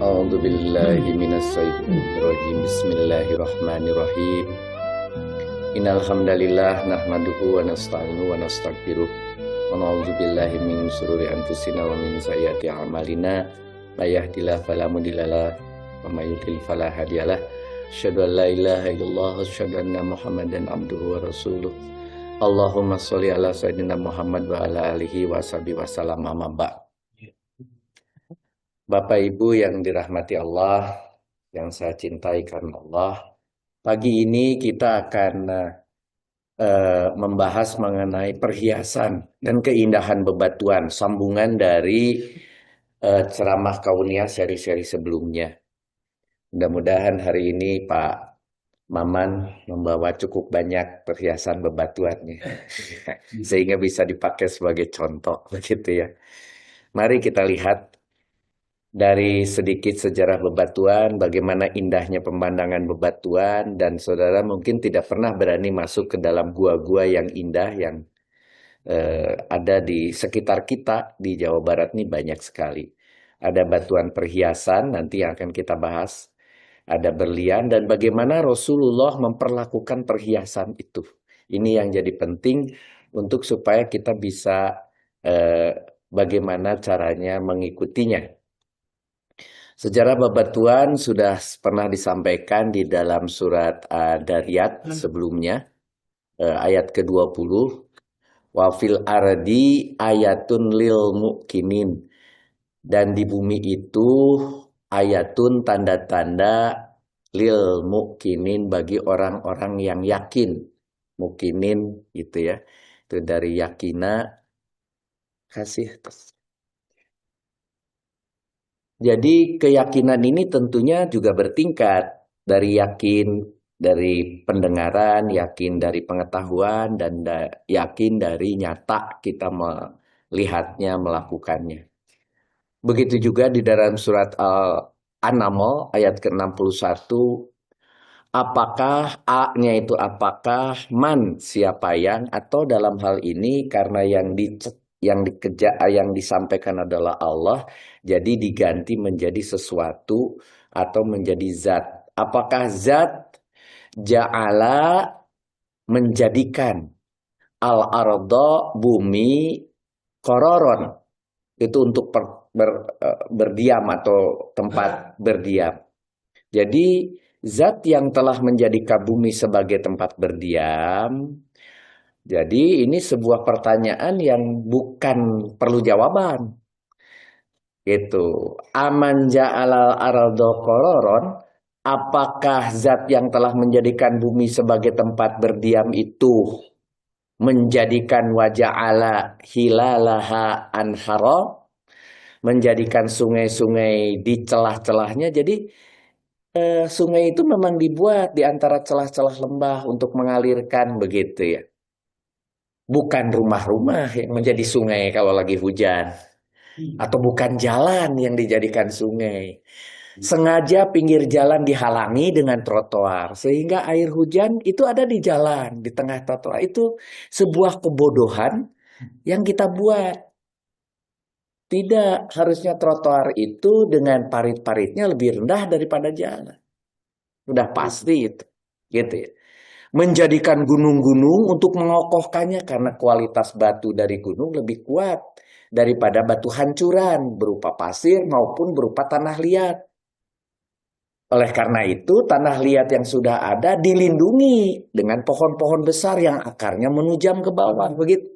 A'udzu billahi minasyaitonir rajim. Bismillahirrahmanirrahim. Innal hamdalillah nahmaduhu wa nasta'inu wa nastaghfiruh. Wa na'udzu billahi min shururi anfusina wa min sayyiati a'malina. May yahdihillahu fala mudhillalah wa may yudhlil fala hadiyalah. Asyhadu an la ilaha illallah wa asyhadu anna Muhammadan abduhu wa rasuluh. Allahumma sholli ala sayyidina Muhammad wa ala alihi wa sahbihi wasallam, amma ba'd. Bapak Ibu yang dirahmati Allah, yang saya cintai karena Allah, pagi ini kita akan membahas mengenai perhiasan dan keindahan bebatuan, sambungan dari ceramah kauniyah seri-seri sebelumnya. Mudah-mudahan hari ini Pak Maman membawa cukup banyak perhiasan bebatuannya, sehingga bisa dipakai sebagai contoh, begitu ya. Mari kita lihat dari sedikit sejarah bebatuan, bagaimana indahnya pemandangan bebatuan, dan saudara mungkin tidak pernah berani masuk ke dalam gua-gua yang indah yang ada di sekitar kita di Jawa Barat ini banyak sekali. Ada batuan perhiasan nanti yang akan kita bahas, ada berlian, dan bagaimana Rasulullah memperlakukan perhiasan itu. Ini yang jadi penting untuk supaya kita bisa bagaimana caranya mengikutinya. Sejarah bebatuan sudah pernah disampaikan di dalam surat Ad-Dariyat sebelumnya, ayat ke-20. Wa fil ardi ayatun lil muqinin. Dan di bumi itu ayatun tanda-tanda lil muqinin bagi orang-orang yang yakin. Muqinin gitu ya. Itu dari yakina kasih. Jadi keyakinan ini tentunya juga bertingkat dari yakin dari pendengaran, yakin dari pengetahuan, dan yakin dari nyata kita melihatnya, melakukannya. Begitu juga di dalam surat An-Naml ayat ke-61, apakah A-nya itu apakah, man siapa yang, atau dalam hal ini karena yang disampaikan adalah Allah, jadi diganti menjadi sesuatu atau menjadi zat. Apakah zat ja'ala menjadikan al-ardo bumi kororon itu untuk berdiam atau tempat berdiam. Jadi zat yang telah menjadikan bumi sebagai tempat berdiam. Jadi ini sebuah pertanyaan yang bukan perlu jawaban. Gitu. Aman ja'alal ardo qararon, apakah zat yang telah menjadikan bumi sebagai tempat berdiam itu menjadikan waja'ala hilalaha anhara, menjadikan sungai-sungai di celah-celahnya. Jadi sungai itu memang dibuat di antara celah-celah lembah untuk mengalirkan, begitu ya. Bukan rumah-rumah yang menjadi sungai kalau lagi hujan. Atau bukan jalan yang dijadikan sungai. Sengaja pinggir jalan dihalangi dengan trotoar. Sehingga air hujan itu ada di jalan, di tengah trotoar. Itu sebuah kebodohan yang kita buat. Tidak, harusnya trotoar itu dengan parit-paritnya lebih rendah daripada jalan. Udah pasti itu. Gitu ya. Menjadikan gunung-gunung untuk mengokohkannya karena kualitas batu dari gunung lebih kuat daripada batu hancuran berupa pasir maupun berupa tanah liat. Oleh karena itu tanah liat yang sudah ada dilindungi dengan pohon-pohon besar yang akarnya menujam ke bawah, begitu.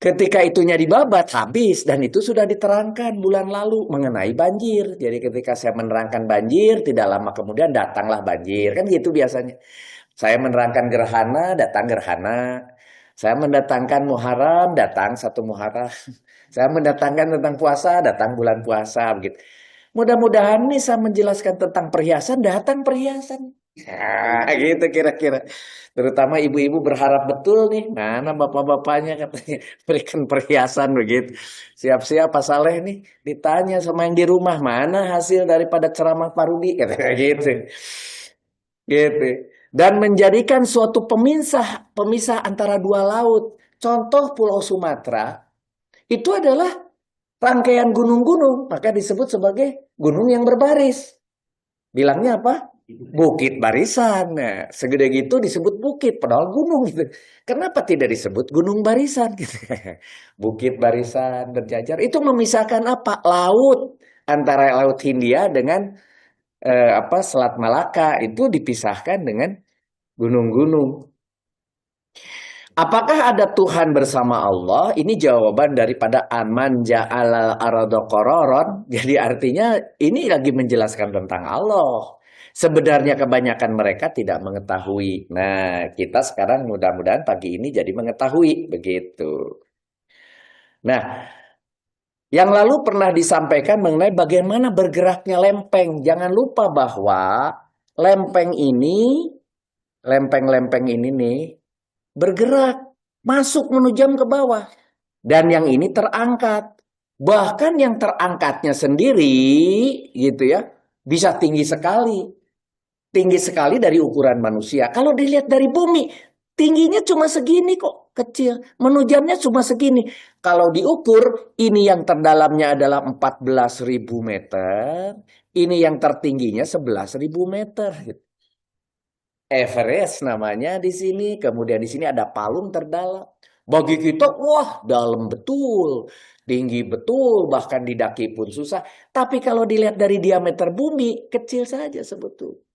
Ketika itunya dibabat habis, dan itu sudah diterangkan bulan lalu mengenai banjir. Jadi ketika saya menerangkan banjir, tidak lama kemudian datanglah banjir, kan gitu biasanya. Saya menerangkan gerhana, datang gerhana. Saya mendatangkan Muharram, datang satu Muharram. Saya mendatangkan tentang puasa, datang bulan puasa, begitu. Mudah-mudahan nih saya menjelaskan tentang perhiasan, datang perhiasan. Nah, gitu kira-kira. Terutama ibu-ibu berharap betul nih, mana bapak-bapaknya katanya berikan perhiasan, begitu. Siap-siap Pak Saleh nih ditanya sama yang di rumah, mana hasil daripada ceramah Pak Rudi, katanya gitu. Gitu. Dan menjadikan suatu pemisah antara dua laut. Contoh Pulau Sumatera itu adalah rangkaian gunung-gunung, maka disebut sebagai gunung yang berbaris. Bilangnya apa? Bukit barisan. Nah, segede gitu disebut bukit, padahal gunung gitu. Kenapa tidak disebut gunung barisan gitu? Bukit barisan berjajar. Itu memisahkan apa? Laut antara Laut Hindia dengan Selat Malaka itu dipisahkan dengan gunung-gunung. Apakah ada Tuhan bersama Allah? Ini jawaban daripada aman ja'alal arada qararan. Jadi artinya ini lagi menjelaskan tentang Allah. Sebenarnya kebanyakan mereka tidak mengetahui. Nah, kita sekarang mudah-mudahan pagi ini jadi mengetahui begitu. Nah, yang lalu pernah disampaikan mengenai bagaimana bergeraknya lempeng. Jangan lupa bahwa lempeng ini, lempeng-lempeng ini nih bergerak, masuk menujam ke bawah. Dan yang ini terangkat. Bahkan yang terangkatnya sendiri, gitu ya, bisa tinggi sekali. Tinggi sekali dari ukuran manusia. Kalau dilihat dari bumi, tingginya cuma segini kok, kecil. Menujamnya cuma segini. Kalau diukur, ini yang terdalamnya adalah 14.000 meter. Ini yang tertingginya 11.000 meter. Everest namanya di sini, kemudian di sini ada palung terdalam. Bagi kita, wah dalam betul, tinggi betul, bahkan didaki pun susah. Tapi kalau dilihat dari diameter bumi, kecil saja sebetulnya.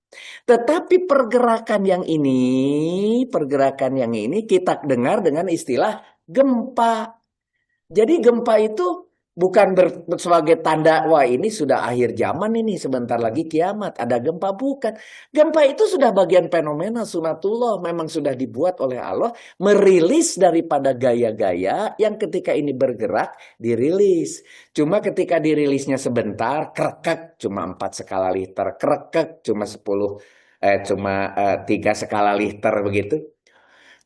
Tetapi pergerakan yang ini kita dengar dengan istilah gempa. Jadi gempa itu bukan sebagai tanda, wah ini sudah akhir zaman ini, sebentar lagi kiamat, ada gempa. Bukan. Gempa itu sudah bagian fenomena sunatullah, memang sudah dibuat oleh Allah, merilis daripada gaya-gaya yang ketika ini bergerak, dirilis. Cuma ketika dirilisnya sebentar, krekek, cuma 4 skala Richter, krekek, cuma 3 skala Richter begitu.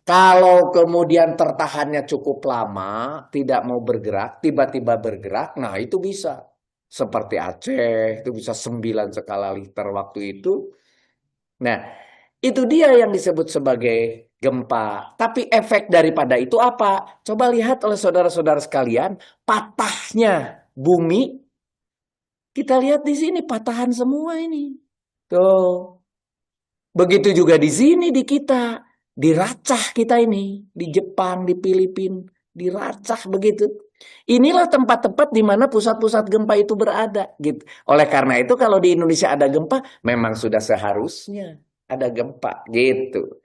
Kalau kemudian tertahannya cukup lama, tidak mau bergerak, tiba-tiba bergerak, nah itu bisa. Seperti Aceh, itu bisa 9 skala Richter waktu itu. Nah, itu dia yang disebut sebagai gempa. Tapi efek daripada itu apa? Coba lihat oleh saudara-saudara sekalian, patahnya bumi, kita lihat di sini patahan semua ini. Tuh. Begitu juga di sini di kita, diracah kita ini, di Jepang, di Filipina, diracah begitu. Inilah tempat-tempat di mana pusat-pusat gempa itu berada, gitu. Oleh karena itu kalau di Indonesia ada gempa, memang sudah seharusnya ada gempa, gitu.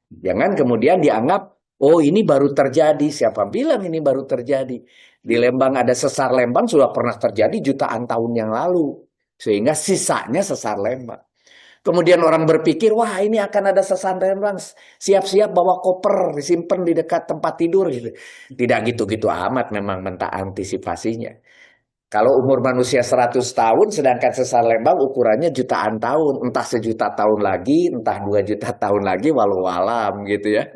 Jangan kemudian dianggap, oh ini baru terjadi. Siapa bilang ini baru terjadi? Di Lembang ada sesar Lembang sudah pernah terjadi jutaan tahun yang lalu. Sehingga sisanya sesar Lembang. Kemudian orang berpikir, wah ini akan ada sesar Lembang, siap-siap bawa koper, disimpan di dekat tempat tidur gitu. Tidak gitu-gitu amat memang mentah antisipasinya. Kalau umur manusia 100 tahun, sedangkan sesar Lembang ukurannya jutaan tahun. Entah sejuta tahun lagi, entah 2 juta tahun lagi, walau alam gitu ya.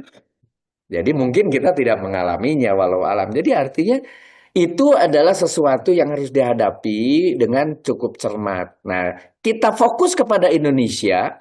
Jadi mungkin kita tidak mengalaminya walau alam. Jadi artinya itu adalah sesuatu yang harus dihadapi dengan cukup cermat. Nah, kita fokus kepada Indonesia.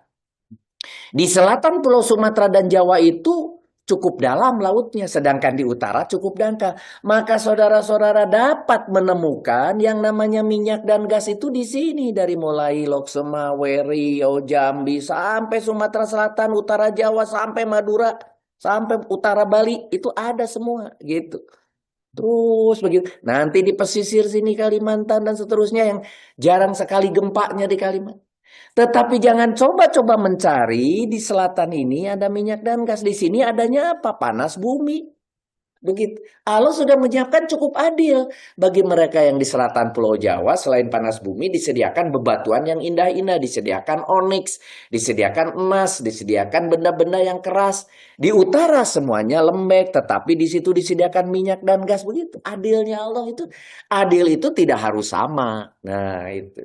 Di selatan Pulau Sumatera dan Jawa itu cukup dalam lautnya, sedangkan di utara cukup dangkal. Maka saudara-saudara dapat menemukan yang namanya minyak dan gas itu di sini. Dari mulai Lok Semawe, Riau, Jambi, sampai Sumatera Selatan, utara Jawa, sampai Madura, sampai utara Bali, itu ada semua gitu. Terus begitu. Nanti di pesisir sini Kalimantan dan seterusnya yang jarang sekali gempanya di Kalimantan. Tetapi jangan coba-coba mencari di selatan ini ada minyak dan gas. Di sini adanya apa? Panas bumi. Begitu. Allah sudah menyiapkan cukup adil bagi mereka yang di selatan Pulau Jawa. Selain panas bumi disediakan bebatuan yang indah-indah, disediakan onyx, disediakan emas, disediakan benda-benda yang keras. Di utara semuanya lembek, tetapi di situ disediakan minyak dan gas. Begitu adilnya Allah itu. Adil itu tidak harus sama. Nah itu.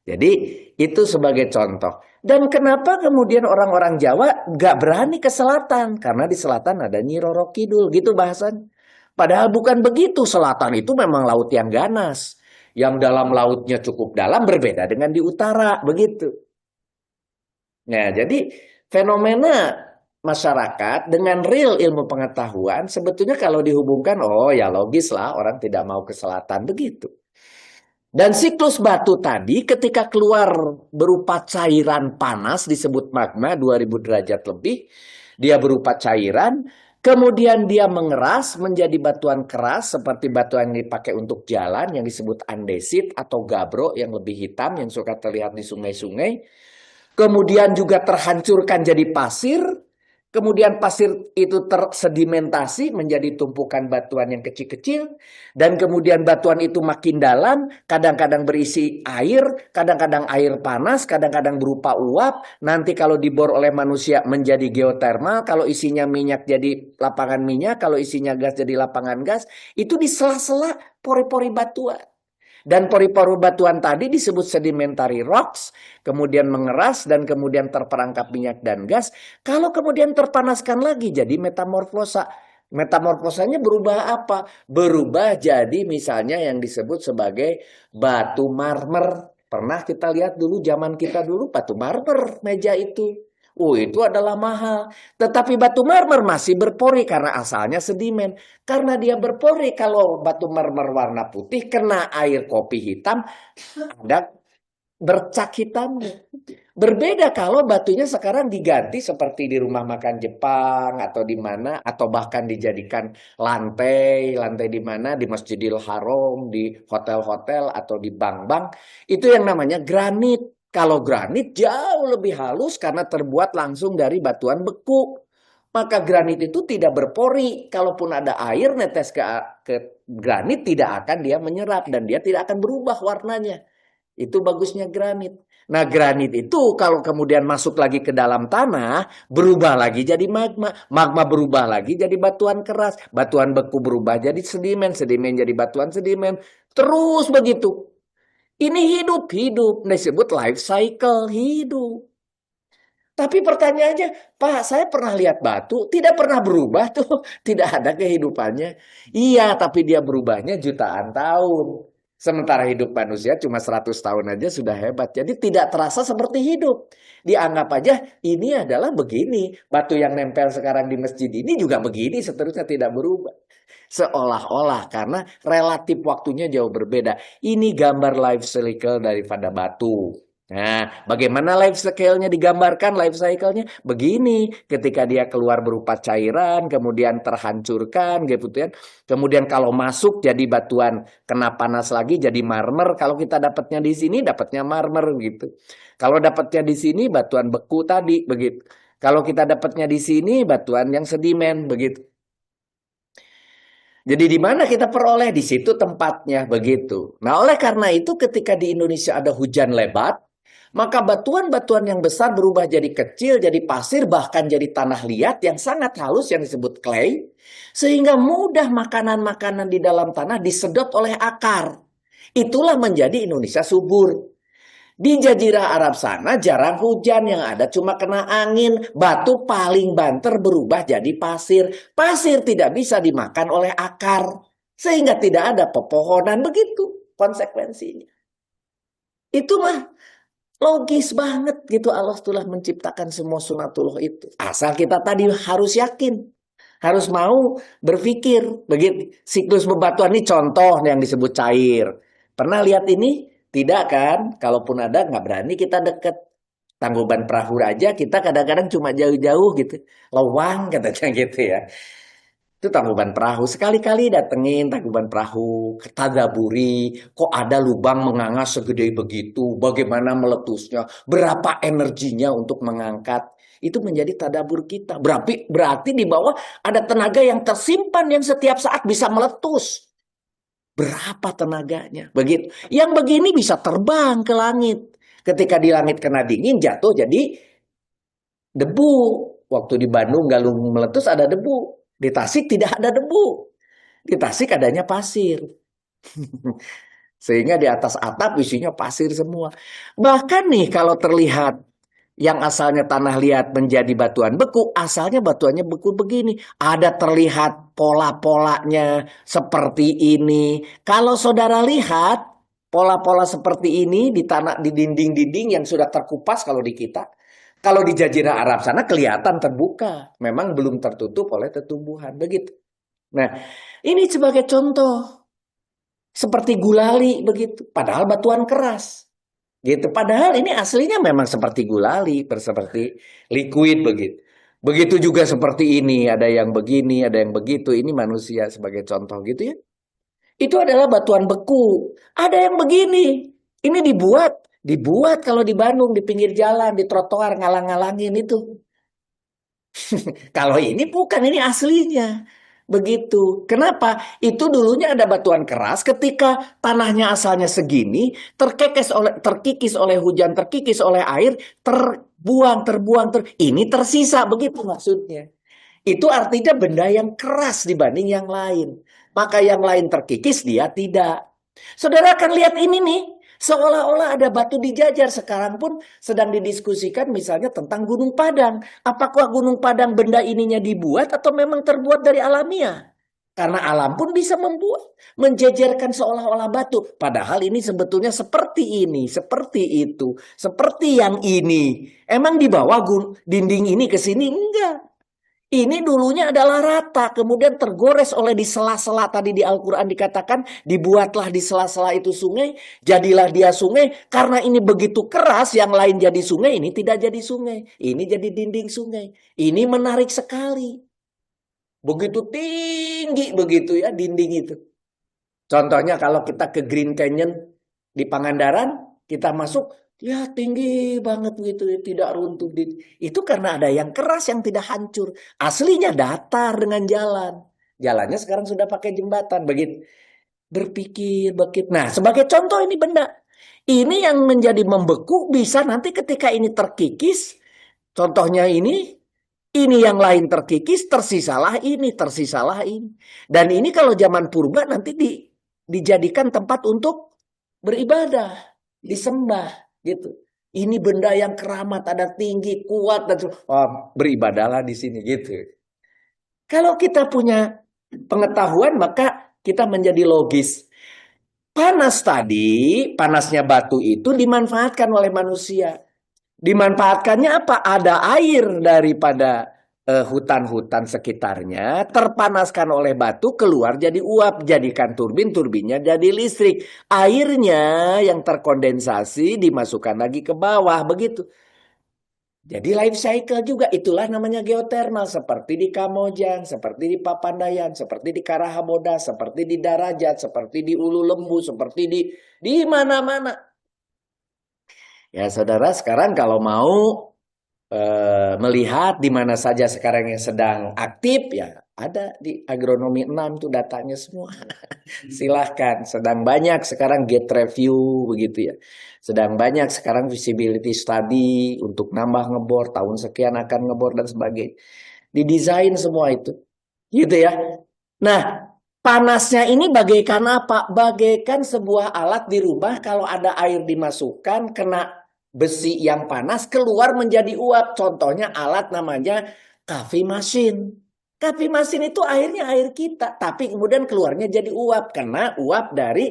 Jadi itu sebagai contoh. Dan kenapa kemudian orang-orang Jawa gak berani ke selatan? Karena di selatan ada Nyi Roro Kidul, gitu bahasan. Padahal bukan begitu. Selatan itu memang laut yang ganas. Yang dalam lautnya cukup dalam berbeda dengan di utara, begitu. Nah, jadi fenomena masyarakat dengan real ilmu pengetahuan, sebetulnya kalau dihubungkan, oh ya logis lah orang tidak mau ke selatan begitu. Dan siklus batu tadi ketika keluar berupa cairan panas disebut magma 2000 derajat lebih, dia berupa cairan, kemudian dia mengeras menjadi batuan keras seperti batuan yang dipakai untuk jalan yang disebut andesit atau gabbro yang lebih hitam yang suka terlihat di sungai-sungai. Kemudian juga terhancurkan jadi pasir. Kemudian pasir itu tersedimentasi menjadi tumpukan batuan yang kecil-kecil. Dan kemudian batuan itu makin dalam, kadang-kadang berisi air, kadang-kadang air panas, kadang-kadang berupa uap. Nanti kalau dibor oleh manusia menjadi geotermal, kalau isinya minyak jadi lapangan minyak, kalau isinya gas jadi lapangan gas. Itu di sela-sela pori-pori batuan. Dan pori-pori batuan tadi disebut sedimentary rocks, kemudian mengeras dan kemudian terperangkap minyak dan gas. Kalau kemudian terpanaskan lagi jadi metamorfosa. Metamorfosanya berubah apa? Berubah jadi misalnya yang disebut sebagai batu marmer. Pernah kita lihat dulu zaman kita dulu batu marmer meja itu. Oh, itu adalah mahal. Tetapi batu marmer masih berpori karena asalnya sedimen. Karena dia berpori, kalau batu marmer warna putih kena air kopi hitam, ada bercak hitamnya. Berbeda kalau batunya sekarang diganti seperti di rumah makan Jepang atau di mana, atau bahkan dijadikan lantai, lantai di mana, di Masjidil Haram, di hotel-hotel atau di bank-bank, itu yang namanya granit. Kalau granit jauh lebih halus karena terbuat langsung dari batuan beku. Maka granit itu tidak berpori. Kalaupun ada air netes ke granit tidak akan dia menyerap dan dia tidak akan berubah warnanya. Itu bagusnya granit. Nah, granit itu kalau kemudian masuk lagi ke dalam tanah, berubah lagi jadi magma. Magma berubah lagi jadi batuan keras. Batuan beku berubah jadi sedimen. Sedimen jadi batuan sedimen. Terus begitu. Ini hidup-hidup. Disebut life cycle hidup. Tapi pertanyaannya, Pak, saya pernah lihat batu, tidak pernah berubah tuh. Tidak ada kehidupannya. Iya, tapi dia berubahnya jutaan tahun. Sementara hidup manusia cuma 100 tahun aja sudah hebat. Jadi tidak terasa seperti hidup. Dianggap aja ini adalah begini. Batu yang nempel sekarang di masjid ini juga begini, seterusnya tidak berubah. Seolah-olah karena relatif waktunya jauh berbeda. Ini gambar life cycle daripada batu. Nah, bagaimana life cycle-nya digambarkan? Life cycle-nya begini, ketika dia keluar berupa cairan, kemudian terhancurkan, gitu kan. Kemudian kalau masuk jadi batuan, kena panas lagi jadi marmer. Kalau kita dapatnya di sini, dapatnya marmer gitu. Kalau dapatnya di sini, batuan beku tadi, begitu. Kalau kita dapatnya di sini, batuan yang sedimen, begitu. Jadi di mana kita peroleh? Di situ tempatnya, begitu. Nah, oleh karena itu ketika di Indonesia ada hujan lebat, maka batuan-batuan yang besar berubah jadi kecil, jadi pasir, bahkan jadi tanah liat yang sangat halus yang disebut clay. Sehingga mudah makanan-makanan di dalam tanah disedot oleh akar. Itulah menjadi Indonesia subur. Di Jazirah Arab sana jarang hujan, yang ada cuma kena angin. Batu paling banter berubah jadi pasir. Pasir tidak bisa dimakan oleh akar. Sehingga tidak ada pepohonan, begitu konsekuensinya. Itu mah logis banget gitu, Allah telah menciptakan semua sunatullah itu. Asal kita tadi harus yakin, harus mau berpikir. Begitu siklus bebatuan ini contoh yang disebut cair. Pernah lihat ini? Tidak kan? Kalaupun ada nggak berani kita deket. Tangkuban Perahu aja kita kadang-kadang cuma jauh-jauh gitu. Lawang katanya gitu ya. Itu Tangkuban Perahu. Sekali-kali datengin Tangkuban Perahu, tadaburi, kok ada lubang menganga segede begitu, bagaimana meletusnya, berapa energinya untuk mengangkat. Itu menjadi tadabur kita. Berarti di bawah ada tenaga yang tersimpan yang setiap saat bisa meletus. Berapa tenaganya? Begitu. Yang begini bisa terbang ke langit. Ketika di langit kena dingin, jatuh jadi debu. Waktu di Bandung Galung meletus ada debu. Di Tasik tidak ada debu. Di Tasik adanya pasir. Sehingga di atas atap isinya pasir semua. Bahkan nih kalau terlihat yang asalnya tanah liat menjadi batuan beku, asalnya batuannya beku begini. Ada terlihat pola-polanya seperti ini. Kalau saudara lihat pola-pola seperti ini di tanah, di dinding-dinding yang sudah terkupas kalau di kita, Kalau di Jazirah Arab sana kelihatan terbuka, memang belum tertutup oleh tumbuhan, begitu. Nah, ini sebagai contoh seperti gulali begitu, padahal batuan keras. Gitu. Padahal ini aslinya memang seperti gulali, seperti liquid begitu. Begitu juga seperti ini, ada yang begini, ada yang begitu. Ini manusia sebagai contoh gitu ya. Itu adalah batuan beku. Ada yang begini. Ini dibuat kalau di Bandung di pinggir jalan, di trotoar ngalang-ngalangin itu. Kalau ini bukan, ini aslinya. Begitu. Kenapa? Itu dulunya ada batuan keras ketika tanahnya asalnya segini, terkikis oleh hujan, terkikis oleh air, ini tersisa, begitu maksudnya. Itu artinya benda yang keras dibanding yang lain. Maka yang lain terkikis, dia tidak. Saudara akan lihat ini nih, seolah-olah ada batu dijajar. Sekarang pun sedang didiskusikan misalnya tentang Gunung Padang. Apakah Gunung Padang benda ininya dibuat atau memang terbuat dari alamiah? Karena alam pun bisa membuat, menjejerkan seolah-olah batu. Padahal ini sebetulnya seperti ini, seperti itu, seperti yang ini. Emang di bawah dinding ini ke sini? Enggak. Ini dulunya adalah rata, kemudian tergores oleh di sela-sela tadi di Al-Quran dikatakan, dibuatlah di sela-sela itu sungai, jadilah dia sungai, karena ini begitu keras, yang lain jadi sungai, ini tidak jadi sungai. Ini jadi dinding sungai. Ini menarik sekali. Begitu tinggi begitu ya dinding itu. Contohnya kalau kita ke Green Canyon di Pangandaran, kita masuk, ya tinggi banget gitu, tidak runtuh. Itu karena ada yang keras yang tidak hancur. Aslinya datar dengan jalan. Jalannya sekarang sudah pakai jembatan. Begitu. Berpikir, begitu. Nah, sebagai contoh ini benda. Ini yang menjadi membeku bisa nanti ketika ini terkikis. Contohnya ini yang lain terkikis, tersisalah ini, tersisalah ini. Dan ini kalau zaman purba nanti dijadikan tempat untuk beribadah, disembah gitu. Ini benda yang keramat, ada tinggi, kuat dan beribadahlah di sini gitu. Kalau kita punya pengetahuan maka kita menjadi logis. Panas tadi, panasnya batu itu dimanfaatkan oleh manusia. Dimanfaatkannya apa? Ada air daripada hutan-hutan sekitarnya, terpanaskan oleh batu, keluar jadi uap, jadikan turbin, turbinnya jadi listrik. Airnya yang terkondensasi dimasukkan lagi ke bawah, begitu. Jadi life cycle juga, itulah namanya geothermal. Seperti di Kamojang, seperti di Papandayan, seperti di Karahaboda, seperti di Darajat, seperti di Ulu Lembu, seperti di mana-mana. Ya saudara, sekarang kalau mau melihat di mana saja sekarang yang sedang aktif, ya ada di agronomi 6 tuh datanya semua. Silahkan, sedang banyak sekarang gate review begitu ya. Sedang banyak sekarang visibility study untuk nambah ngebor, tahun sekian akan ngebor dan sebagainya. Didesain semua itu. Gitu ya. Nah, panasnya ini bagaikan apa? Bagaikan sebuah alat di rumah kalau ada air dimasukkan, kena besi yang panas, keluar menjadi uap. Contohnya alat namanya coffee machine. Coffee machine itu airnya air kita, tapi kemudian keluarnya jadi uap. Karena uap dari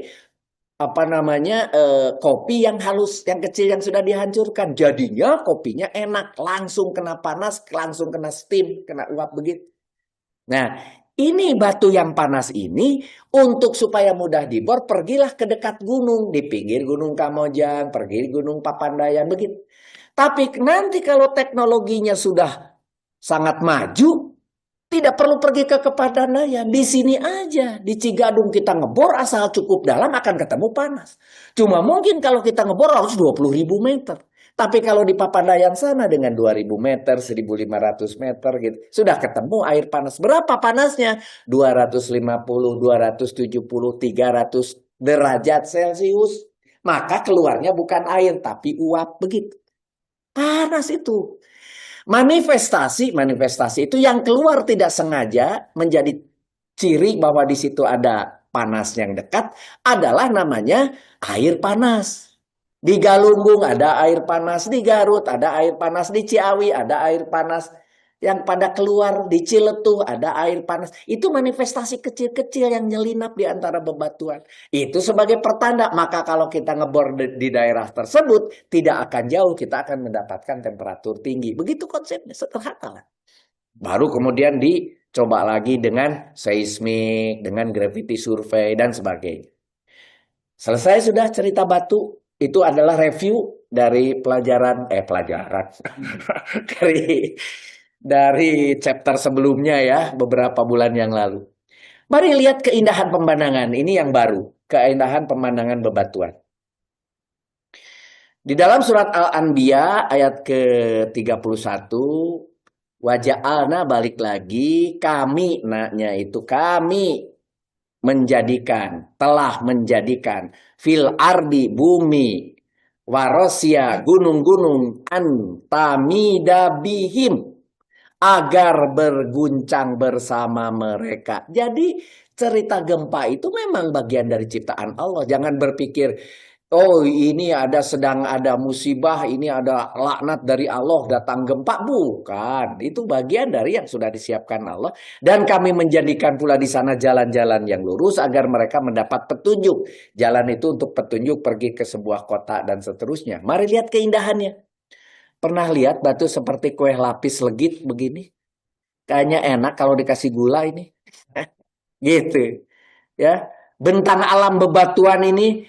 kopi yang halus, yang kecil yang sudah dihancurkan. Jadinya kopinya enak, langsung kena panas, langsung kena steam, kena uap begitu. Nah, ini batu yang panas ini untuk supaya mudah dibor, pergilah ke dekat gunung, di pinggir Gunung Kamojang, pergi Gunung Papandayan begitu. Tapi nanti kalau teknologinya sudah sangat maju, tidak perlu pergi ke Papandayan, di sini aja, di Cigadung kita ngebor asal cukup dalam akan ketemu panas. Cuma mungkin kalau kita ngebor harus 20.000 meter. Tapi kalau di Papandayan sana dengan 2.000 meter, 1.500 meter gitu, sudah ketemu air panas. Berapa panasnya? 250, 270, 300 derajat Celcius. Maka keluarnya bukan air, tapi uap begitu. Panas itu. Manifestasi itu yang keluar tidak sengaja menjadi ciri bahwa di situ ada panas yang dekat adalah namanya air panas. Di Galunggung ada air panas, di Garut ada air panas, di Ciawi ada air panas. yang pada keluar di Ciletuh ada air panas. Itu manifestasi kecil-kecil yang nyelinap di antara bebatuan. Itu sebagai pertanda. Maka kalau kita ngebor di daerah tersebut, tidak akan jauh kita akan mendapatkan temperatur tinggi. Begitu konsepnya, sederhana lah. Baru kemudian dicoba lagi dengan seismik, dengan gravity survey dan sebagainya. Selesai sudah cerita batu. Itu adalah review dari pelajaran dari chapter sebelumnya ya, beberapa bulan yang lalu. Mari lihat keindahan pemandangan. Ini yang baru, keindahan pemandangan bebatuan. Di dalam surat Al-Anbiya ayat ke-31, waja'alna balik lagi, kami, naknya itu kami telah menjadikan fil ardi bumi, warosia gunung-gunung, antamida bihim, agar berguncang bersama mereka. Jadi cerita gempa itu memang bagian dari ciptaan Allah. Jangan berpikir, oh ini sedang ada musibah, ini ada laknat dari Allah, datang gempa. Bukan, itu bagian dari yang sudah disiapkan Allah. Dan kami menjadikan pula di sana jalan-jalan yang lurus agar mereka mendapat petunjuk. Jalan itu untuk petunjuk pergi ke sebuah kota dan seterusnya. Mari lihat keindahannya. Pernah lihat batu seperti kue lapis legit begini? Kayaknya enak kalau dikasih gula ini. Gitu. Ya. Bentang alam bebatuan ini,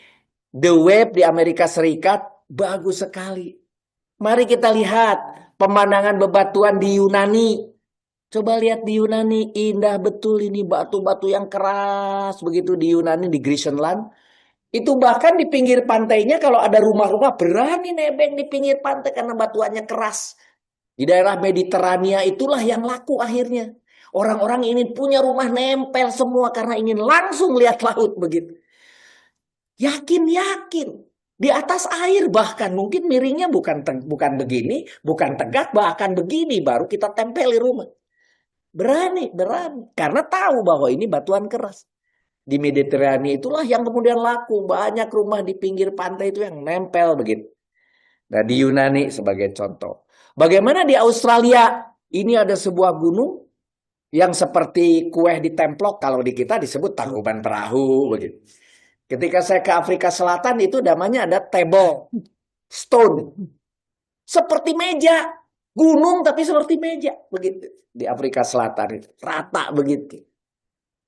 The Wave di Amerika Serikat, bagus sekali. Mari kita lihat pemandangan bebatuan di Yunani. Coba lihat di Yunani, indah betul ini batu-batu yang keras begitu di Yunani, di Greenland. Itu bahkan di pinggir pantainya kalau ada rumah-rumah berani nebeng di pinggir pantai karena batuannya keras. Di daerah Mediterania itulah yang laku akhirnya. Orang-orang ingin punya rumah nempel semua karena ingin langsung lihat laut begitu. Yakin. Di atas air bahkan mungkin miringnya bukan begini, bukan tegak, bahkan begini baru kita tempeli rumah. Berani. Karena tahu bahwa ini batuan keras. Di Mediterania itulah yang kemudian laku. Banyak rumah di pinggir pantai itu yang nempel begitu. Nah di Yunani sebagai contoh. Bagaimana di Australia? Ini ada sebuah gunung yang seperti kue ditemplok. Kalau di kita disebut Tangkuban Perahu begitu. Ketika saya ke Afrika Selatan itu namanya ada Table Stone. Seperti meja. Gunung tapi seperti meja. Begitu. Di Afrika Selatan itu. Rata begitu.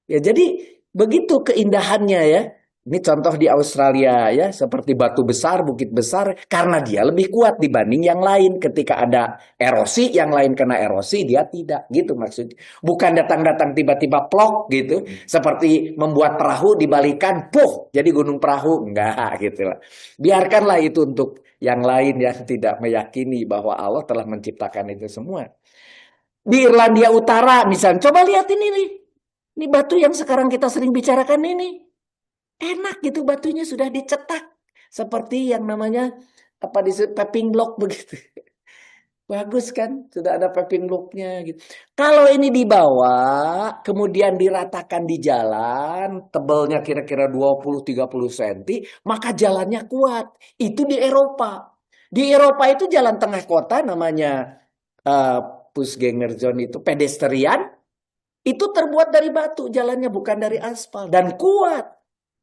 Ya jadi begitu keindahannya ya. Ini contoh di Australia ya. Seperti batu besar, bukit besar. Karena dia lebih kuat dibanding yang lain. Ketika ada erosi, yang lain kena erosi, dia tidak. Gitu maksudnya. Bukan datang-datang tiba-tiba plok gitu. Seperti membuat perahu dibalikan, puh, jadi gunung perahu. Enggak gitu lah. Biarkanlah itu untuk yang lain yang tidak meyakini bahwa Allah telah menciptakan itu semua. Di Irlandia Utara misalnya. Coba lihat ini nih. Ini batu yang sekarang kita sering bicarakan ini. Enak gitu batunya sudah dicetak. Seperti yang namanya paving block begitu. Bagus kan? Sudah ada paving blocknya gitu. Kalau ini dibawa, kemudian diratakan di jalan, tebalnya kira-kira 20-30 cm, maka jalannya kuat. Itu di Eropa. Di Eropa itu jalan tengah kota namanya Fußgängerzone itu, pedestrian. Itu terbuat dari batu, jalannya bukan dari aspal. Dan kuat.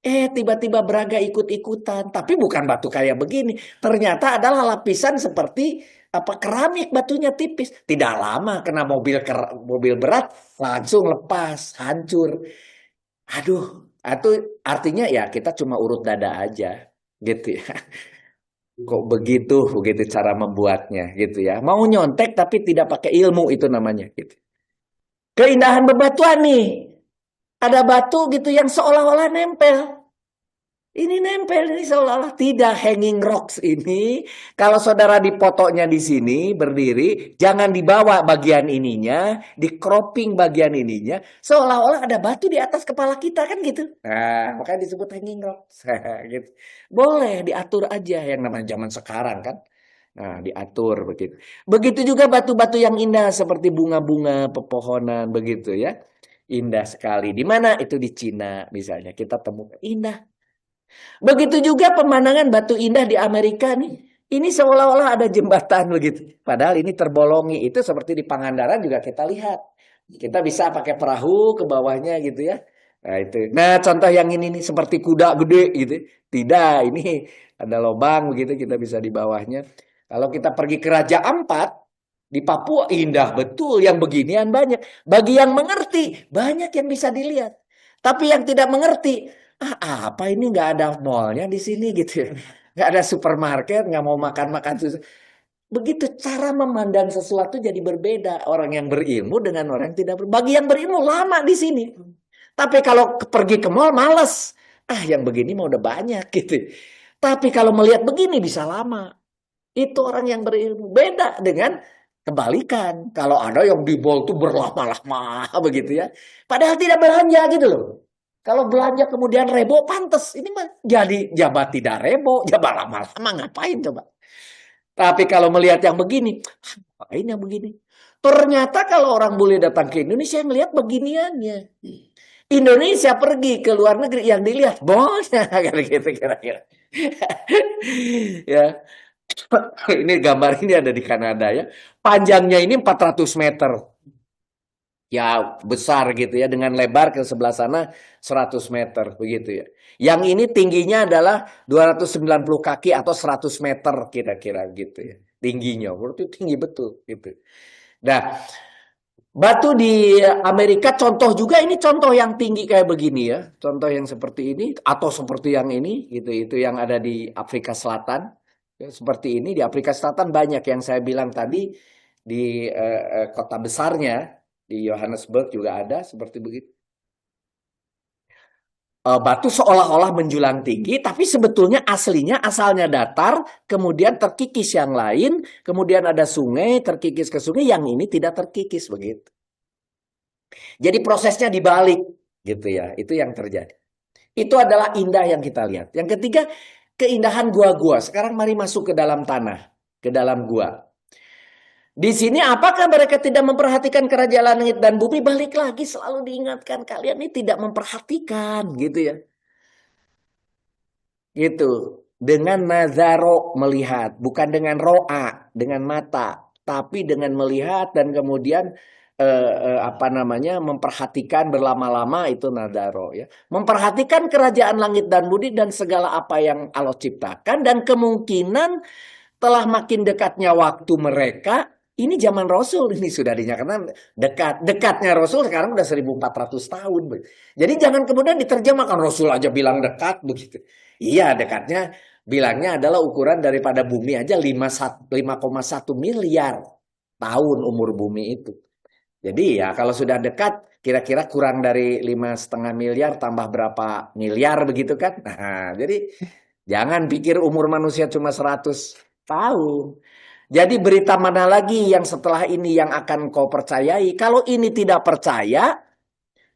Tiba-tiba Braga ikut-ikutan. Tapi bukan batu kayak begini. Ternyata adalah lapisan seperti keramik, batunya tipis. Tidak lama kena mobil berat, langsung lepas, hancur. Aduh, itu artinya ya kita cuma urut dada aja. Gitu ya. Kok begitu cara membuatnya gitu ya. Mau nyontek tapi tidak pakai ilmu itu namanya gitu. Keindahan bebatuan nih. Ada batu gitu yang seolah-olah nempel. Ini nempel, ini seolah-olah tidak, hanging rocks ini. Kalau saudara dipoto-nya di sini berdiri, jangan dibawa bagian ininya, di cropping bagian ininya, seolah-olah ada batu di atas kepala kita kan gitu. Nah, makanya disebut hanging rocks. Gitu. Boleh diatur aja yang namanya zaman sekarang kan. Nah, diatur begitu. Begitu juga batu-batu yang indah seperti bunga-bunga, pepohonan begitu ya. Indah sekali. Di mana? Itu di Cina misalnya. Kita temukan indah. Begitu juga pemandangan batu indah di Amerika nih. Ini seolah-olah ada jembatan begitu. Padahal ini terbolongi. Itu seperti di Pangandaran juga kita lihat. Kita bisa pakai perahu ke bawahnya gitu ya. Nah itu. Nah contoh yang ini nih seperti kuda gede gitu. Tidak, ini ada lubang begitu kita bisa di bawahnya. Kalau kita pergi ke Raja Ampat di Papua indah betul. Yang beginian banyak. Bagi yang mengerti banyak yang bisa dilihat. Tapi yang tidak mengerti, apa ini nggak ada mallnya di sini gitu ya. Nggak ada supermarket, nggak mau makan-makan susu. Begitu cara memandang sesuatu jadi berbeda. Orang yang berilmu dengan orang yang tidak berilmu. Bagi yang berilmu lama di sini. Tapi kalau pergi ke mall males. Yang begini mah udah banyak gitu. Tapi kalau melihat begini bisa lama. Itu orang yang berilmu. Beda dengan kebalikan. Kalau ada yang di mall tuh berlama-lama begitu ya. Padahal tidak belanja gitu loh. Kalau belanja kemudian rebo pantes. Ini mah jadi jabat tidak rebo, jabat lama-lama ngapain coba. Tapi kalau melihat yang begini, ngapain yang begini? Ternyata kalau orang boleh datang ke Indonesia melihat beginiannya. Indonesia pergi ke luar negeri yang dilihat mallnya kan gitu kira-kira. Ya. Ini gambar ini ada di Kanada ya. Panjangnya ini 400 meter. Ya besar gitu ya, dengan lebar ke sebelah sana 100 meter begitu ya. Yang ini tingginya adalah 290 kaki atau 100 meter kira-kira gitu ya. Tingginya, berarti tinggi betul gitu. Nah, batu di Amerika contoh juga, ini contoh yang tinggi kayak begini ya. Contoh yang seperti ini atau seperti yang ini gitu. Itu yang ada di Afrika Selatan. Ya, seperti ini di Afrika Selatan banyak yang saya bilang tadi di kota besarnya. Di Johannesburg juga ada seperti begitu. Batu seolah-olah menjulang tinggi, tapi sebetulnya aslinya asalnya datar, kemudian terkikis yang lain, kemudian ada sungai, terkikis ke sungai, yang ini tidak terkikis begitu. Jadi prosesnya dibalik gitu ya, itu yang terjadi. Itu adalah indah yang kita lihat. Yang ketiga, keindahan gua-gua. Sekarang mari masuk ke dalam tanah, ke dalam gua. Di sini apakah mereka tidak memperhatikan kerajaan langit dan bumi? Balik lagi selalu diingatkan, kalian ini tidak memperhatikan gitu ya. Gitu. Dengan nazaro melihat, bukan dengan ro'a, dengan mata, tapi dengan melihat dan kemudian memperhatikan berlama-lama, itu nazaro ya. Memperhatikan kerajaan langit dan bumi dan segala apa yang Allah ciptakan, dan kemungkinan telah makin dekatnya waktu mereka. Ini zaman Rasul ini sudah dinyatakan dekatnya Rasul sekarang udah 1400 tahun. Jadi jangan kemudian diterjemahkan Rasul aja bilang dekat begitu. Iya, dekatnya bilangnya adalah ukuran daripada bumi aja 5,1 miliar tahun umur bumi itu. Jadi ya kalau sudah dekat kira-kira kurang dari 5,5 miliar tambah berapa miliar begitu kan. Nah, jadi jangan pikir umur manusia cuma 100 tahun. Jadi berita mana lagi yang setelah ini yang akan kau percayai? Kalau ini tidak percaya,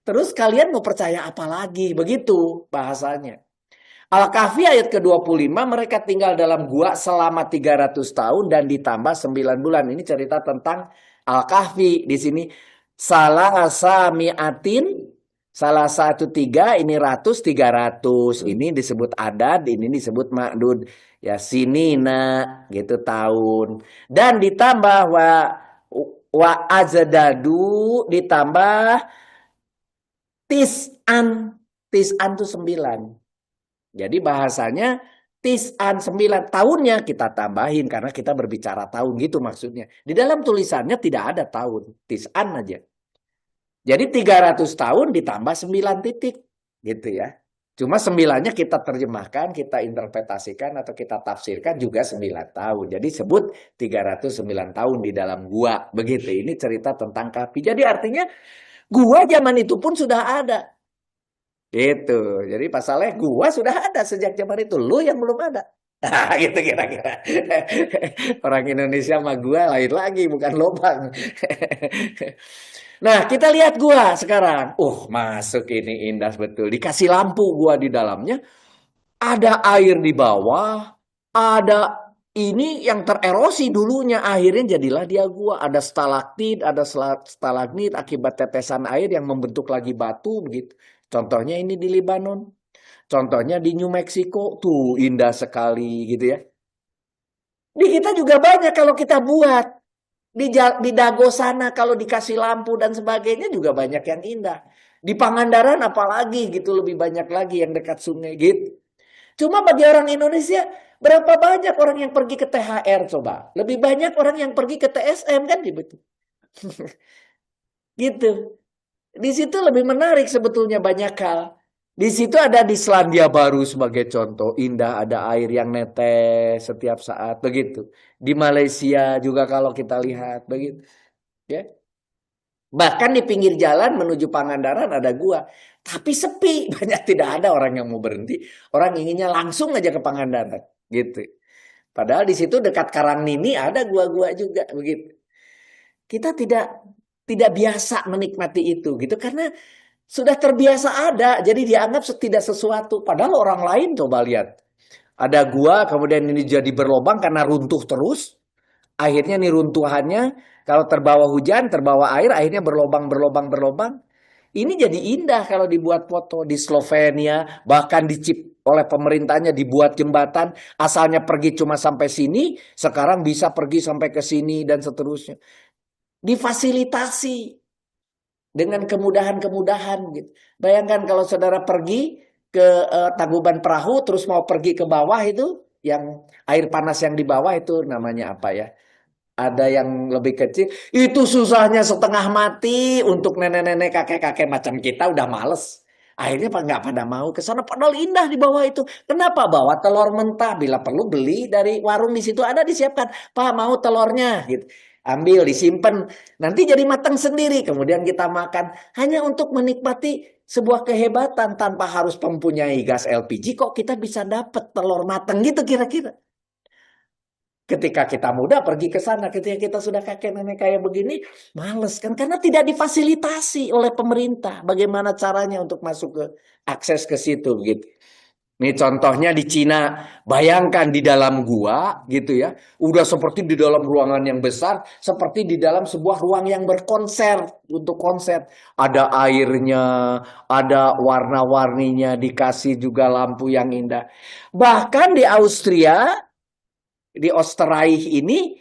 terus kalian mau percaya apa lagi? Begitu bahasanya. Al-Kahfi ayat ke-25, mereka tinggal dalam gua selama 300 tahun dan ditambah 9 bulan. Ini cerita tentang Al-Kahfi di sini. Salah satu tiga, ini 300. Ini disebut adad, ini disebut ma'dud. Ya sinina gitu tahun. Dan ditambah wa azadadu, ditambah tis'an. Tis'an itu 9. Jadi bahasanya tis'an 9 tahunnya kita tambahin karena kita berbicara tahun gitu maksudnya. Di dalam tulisannya tidak ada tahun, tis'an aja. Jadi 300 tahun ditambah 9 titik gitu ya. Cuma 9-nya kita terjemahkan, kita interpretasikan atau kita tafsirkan juga 9 tahun. Jadi sebut 309 tahun di dalam gua. Begitu, ini cerita tentang Kahfi. Jadi artinya gua zaman itu pun sudah ada. Gitu. Jadi pasalnya gua sudah ada sejak zaman itu. Lu yang belum ada. Nah, gitu kira-kira. Orang Indonesia sama gua lain lagi, bukan lobang. Nah, kita lihat gua sekarang. Masuk ini indah betul. Dikasih lampu gua di dalamnya. Ada air di bawah. Ada ini yang tererosi dulunya. Akhirnya jadilah dia gua. Ada stalaktit, ada stalagmit akibat tetesan air yang membentuk lagi batu begitu. Contohnya ini di Lebanon. Contohnya di New Mexico. Tuh indah sekali gitu ya. Di kita juga banyak kalau kita buat. Di Dago sana kalau dikasih lampu dan sebagainya juga banyak yang indah. Di Pangandaran apalagi gitu, lebih banyak lagi yang dekat sungai gitu. Cuma bagi orang Indonesia, berapa banyak orang yang pergi ke THR coba? Lebih banyak orang yang pergi ke TSM kan gitu. Gitu. Di situ lebih menarik sebetulnya banyak hal. Di situ ada di Selandia Baru sebagai contoh, indah, ada air yang netes setiap saat begitu. Di Malaysia juga kalau kita lihat begitu, ya. Bahkan di pinggir jalan menuju Pangandaran ada gua, tapi sepi, banyak tidak ada orang yang mau berhenti. Orang inginnya langsung aja ke Pangandaran, gitu. Padahal di situ dekat Karangnini ada gua-gua juga begitu. Kita tidak biasa menikmati itu gitu karena sudah terbiasa ada, jadi dianggap tidak sesuatu. Padahal orang lain coba lihat. Ada gua, kemudian ini jadi berlobang karena runtuh terus. Akhirnya nih runtuhannya, kalau terbawa hujan, terbawa air, akhirnya berlobang, berlobang, berlobang. Ini jadi indah kalau dibuat foto. Di Slovenia, bahkan dicip oleh pemerintahnya dibuat jembatan. Asalnya pergi cuma sampai sini, sekarang bisa pergi sampai ke sini dan seterusnya. Difasilitasi dengan kemudahan-kemudahan gitu. Bayangkan kalau saudara pergi ke Tangkuban Perahu terus mau pergi ke bawah itu yang air panas yang di bawah itu namanya apa ya? Ada yang lebih kecil, itu susahnya setengah mati untuk nenek-nenek kakek-kakek macam kita udah males. Akhirnya nggak pada mau ke sana padahal indah di bawah itu. Kenapa? Bawa telur mentah, bila perlu beli dari warung di situ ada disiapkan. Pak mau telurnya gitu. Ambil, disimpan, nanti jadi matang sendiri. Kemudian kita makan hanya untuk menikmati sebuah kehebatan tanpa harus mempunyai gas LPG. Kok kita bisa dapat telur matang gitu kira-kira? Ketika kita muda pergi ke sana, ketika kita sudah kakek nenek kayak begini, males kan? Karena tidak difasilitasi oleh pemerintah. Bagaimana caranya untuk masuk ke akses ke situ gitu. Ini contohnya di Cina, bayangkan di dalam gua gitu ya, udah seperti di dalam ruangan yang besar, seperti di dalam sebuah ruang yang berkonser untuk konser. Ada airnya, ada warna-warninya, dikasih juga lampu yang indah. Bahkan di Austria, di Oostenrijk ini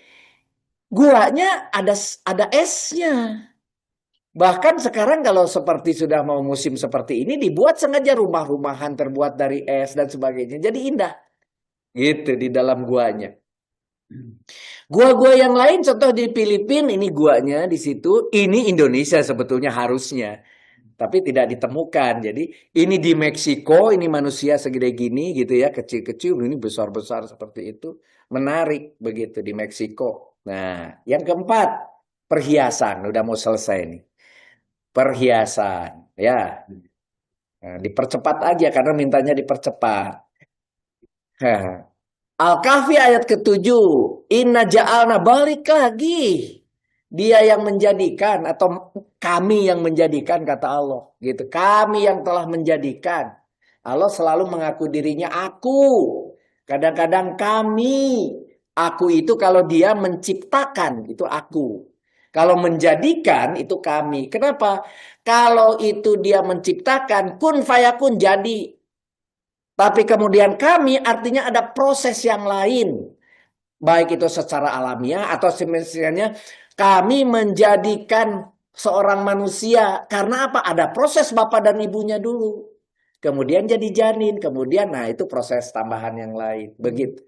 guanya ada esnya. Bahkan sekarang kalau seperti sudah mau musim seperti ini dibuat sengaja rumah-rumahan terbuat dari es dan sebagainya. Jadi indah. Gitu di dalam guanya. Gua-gua yang lain contoh di Filipina ini guanya di situ, ini Indonesia sebetulnya harusnya. Tapi tidak ditemukan. Jadi ini di Meksiko, ini manusia segede gini gitu ya, kecil-kecil, ini besar-besar seperti itu. Menarik begitu di Meksiko. Nah, yang keempat, perhiasan. Udah mau selesai nih. Perhiasan, ya. Nah, dipercepat aja karena mintanya dipercepat. Al-Kahfi ayat ke-7. Inna ja'alna, balik lagi. Dia yang menjadikan atau kami yang menjadikan kata Allah gitu. Kami yang telah menjadikan. Allah selalu mengaku dirinya aku. Kadang-kadang kami. Aku itu kalau dia menciptakan itu aku. Kalau menjadikan itu kami. Kenapa? Kalau itu dia menciptakan kun fayakun jadi. Tapi kemudian kami artinya ada proses yang lain. Baik itu secara alamiah atau misalnya kami menjadikan seorang manusia. Karena apa? Ada proses bapak dan ibunya dulu. Kemudian jadi janin. Kemudian nah itu proses tambahan yang lain. Begitu.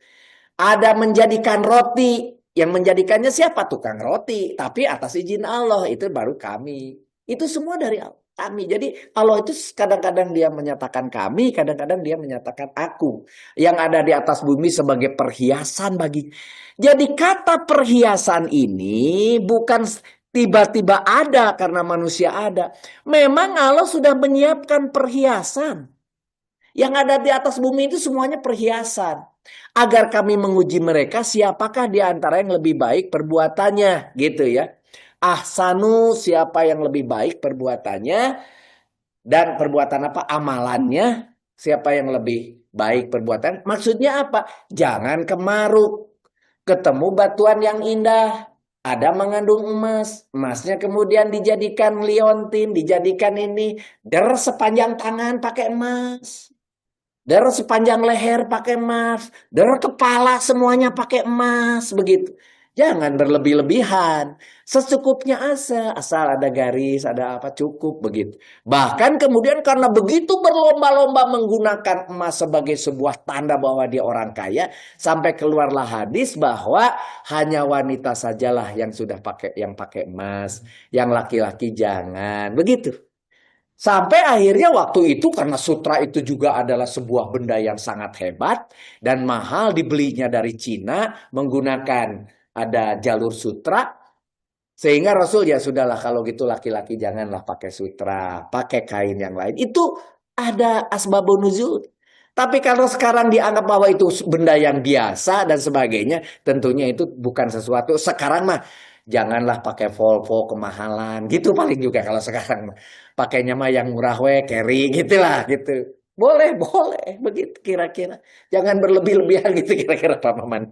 Ada menjadikan roti. Yang menjadikannya siapa? Tukang roti. Tapi atas izin Allah. Itu baru kami. Itu semua dari Allah. Kami. Jadi Allah itu kadang-kadang dia menyatakan kami, kadang-kadang dia menyatakan aku. Yang ada di atas bumi sebagai perhiasan bagi. Jadi kata perhiasan ini bukan tiba-tiba ada karena manusia ada. Memang Allah sudah menyiapkan perhiasan. Yang ada di atas bumi itu semuanya perhiasan. Agar kami menguji mereka siapakah di antara yang lebih baik perbuatannya. Gitu ya. Ahsanu, siapa yang lebih baik perbuatannya. Dan perbuatan apa? Amalannya. Siapa yang lebih baik perbuatan. Maksudnya apa? Jangan kemaruk. Ketemu batuan yang indah. Ada mengandung emas. Emasnya kemudian dijadikan liontin. Dijadikan ini. Der sepanjang tangan pakai emas. Darah sepanjang leher pakai emas, darah kepala semuanya pakai emas, begitu. Jangan berlebih-lebihan, secukupnya asa, asal ada garis, ada apa cukup begitu. Bahkan kemudian karena begitu berlomba-lomba menggunakan emas sebagai sebuah tanda bahwa dia orang kaya, sampai keluarlah hadis bahwa hanya wanita sajalah yang sudah pakai emas, yang laki-laki jangan, begitu. Sampai akhirnya waktu itu karena sutra itu juga adalah sebuah benda yang sangat hebat dan mahal dibelinya dari Cina menggunakan ada jalur sutra sehingga Rasul ya sudahlah kalau gitu laki-laki janganlah pakai sutra, pakai kain yang lain. Itu ada asbabun nuzul. Tapi kalau sekarang dianggap bahwa itu benda yang biasa dan sebagainya, tentunya itu bukan sesuatu. Sekarang mah janganlah pakai Volvo kemahalan gitu paling juga kalau sekarang mah. Pakainya mah yang murah we, carry gitulah gitu. Boleh, boleh begitu kira-kira. Jangan berlebih-lebihan gitu kira-kira Pak Maman.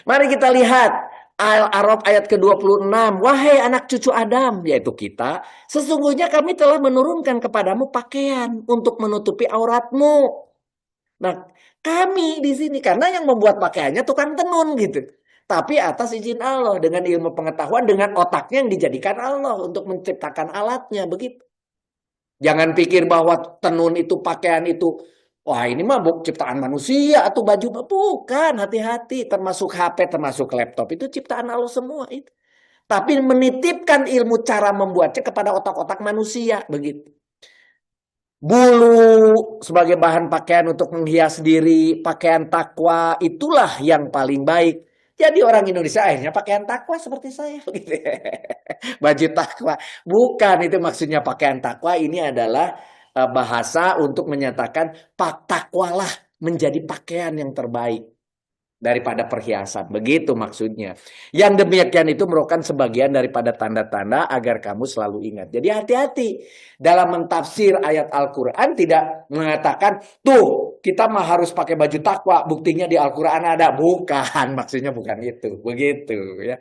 Mari kita lihat Al-A'raf ayat ke-26. Wahai anak cucu Adam, yaitu kita, sesungguhnya kami telah menurunkan kepadamu pakaian untuk menutupi auratmu. Nah, kami di sini karena yang membuat pakaiannya tukang tenun gitu. Tapi atas izin Allah dengan ilmu pengetahuan dengan otaknya yang dijadikan Allah untuk menciptakan alatnya begitu. Jangan pikir bahwa tenun itu pakaian itu wah ini mah ciptaan manusia atau baju bukan, hati-hati termasuk HP termasuk laptop itu ciptaan Allah semua itu. Tapi menitipkan ilmu cara membuatnya kepada otak-otak manusia begitu. Bulu sebagai bahan pakaian untuk menghias diri, pakaian takwa itulah yang paling baik. Jadi orang Indonesia akhirnya pakaian takwa seperti saya gitu. Baju takwa. Bukan itu maksudnya pakaian takwa ini adalah bahasa untuk menyatakan pak takwalah menjadi pakaian yang terbaik daripada perhiasan. Begitu maksudnya. Yang demikian itu merupakan sebagian daripada tanda-tanda agar kamu selalu ingat. Jadi hati-hati dalam mentafsir ayat Al-Quran tidak mengatakan, tuh kita mah harus pakai baju takwa, buktinya di Al-Quran ada. Bukan, maksudnya bukan itu. Begitu ya.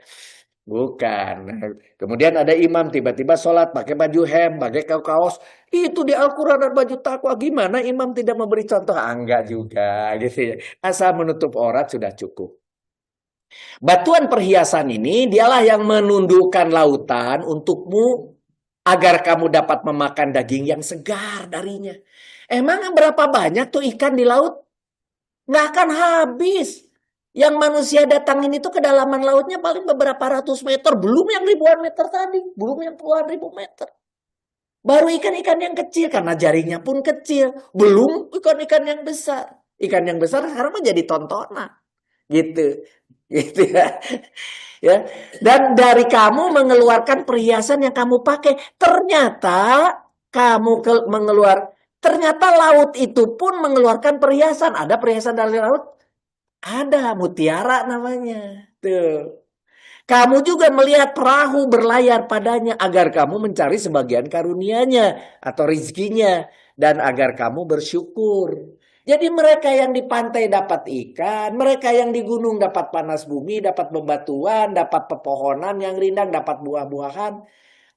Bukan. Kemudian ada imam tiba-tiba sholat pakai baju hem, pakai kaos. Itu di Al-Quran dan baju takwa. Gimana imam tidak memberi contoh? Ah, enggak juga gitu ya. Asal menutup aurat sudah cukup. Batuan perhiasan ini dialah yang menundukkan lautan untukmu agar kamu dapat memakan daging yang segar darinya. Emang berapa banyak tuh ikan di laut? Nggak akan habis. Yang manusia datangin itu kedalaman lautnya paling beberapa ratus meter. Belum yang ribuan meter tadi. Belum yang puluhan ribu meter. Baru ikan-ikan yang kecil. Karena jaringnya pun kecil. Belum ikan-ikan yang besar. Ikan yang besar sekarang menjadi tontonan. Gitu. Gitu ya. Ya. Dan dari kamu mengeluarkan perhiasan yang kamu pakai. Ternyata kamu ternyata laut itu pun mengeluarkan perhiasan. Ada perhiasan dari laut? Ada, mutiara namanya. Tuh. Kamu juga melihat perahu berlayar padanya agar kamu mencari sebagian karunia-Nya atau rizkinya dan agar kamu bersyukur. Jadi mereka yang di pantai dapat ikan, mereka yang di gunung dapat panas bumi, dapat bebatuan, dapat pepohonan yang rindang, dapat buah-buahan.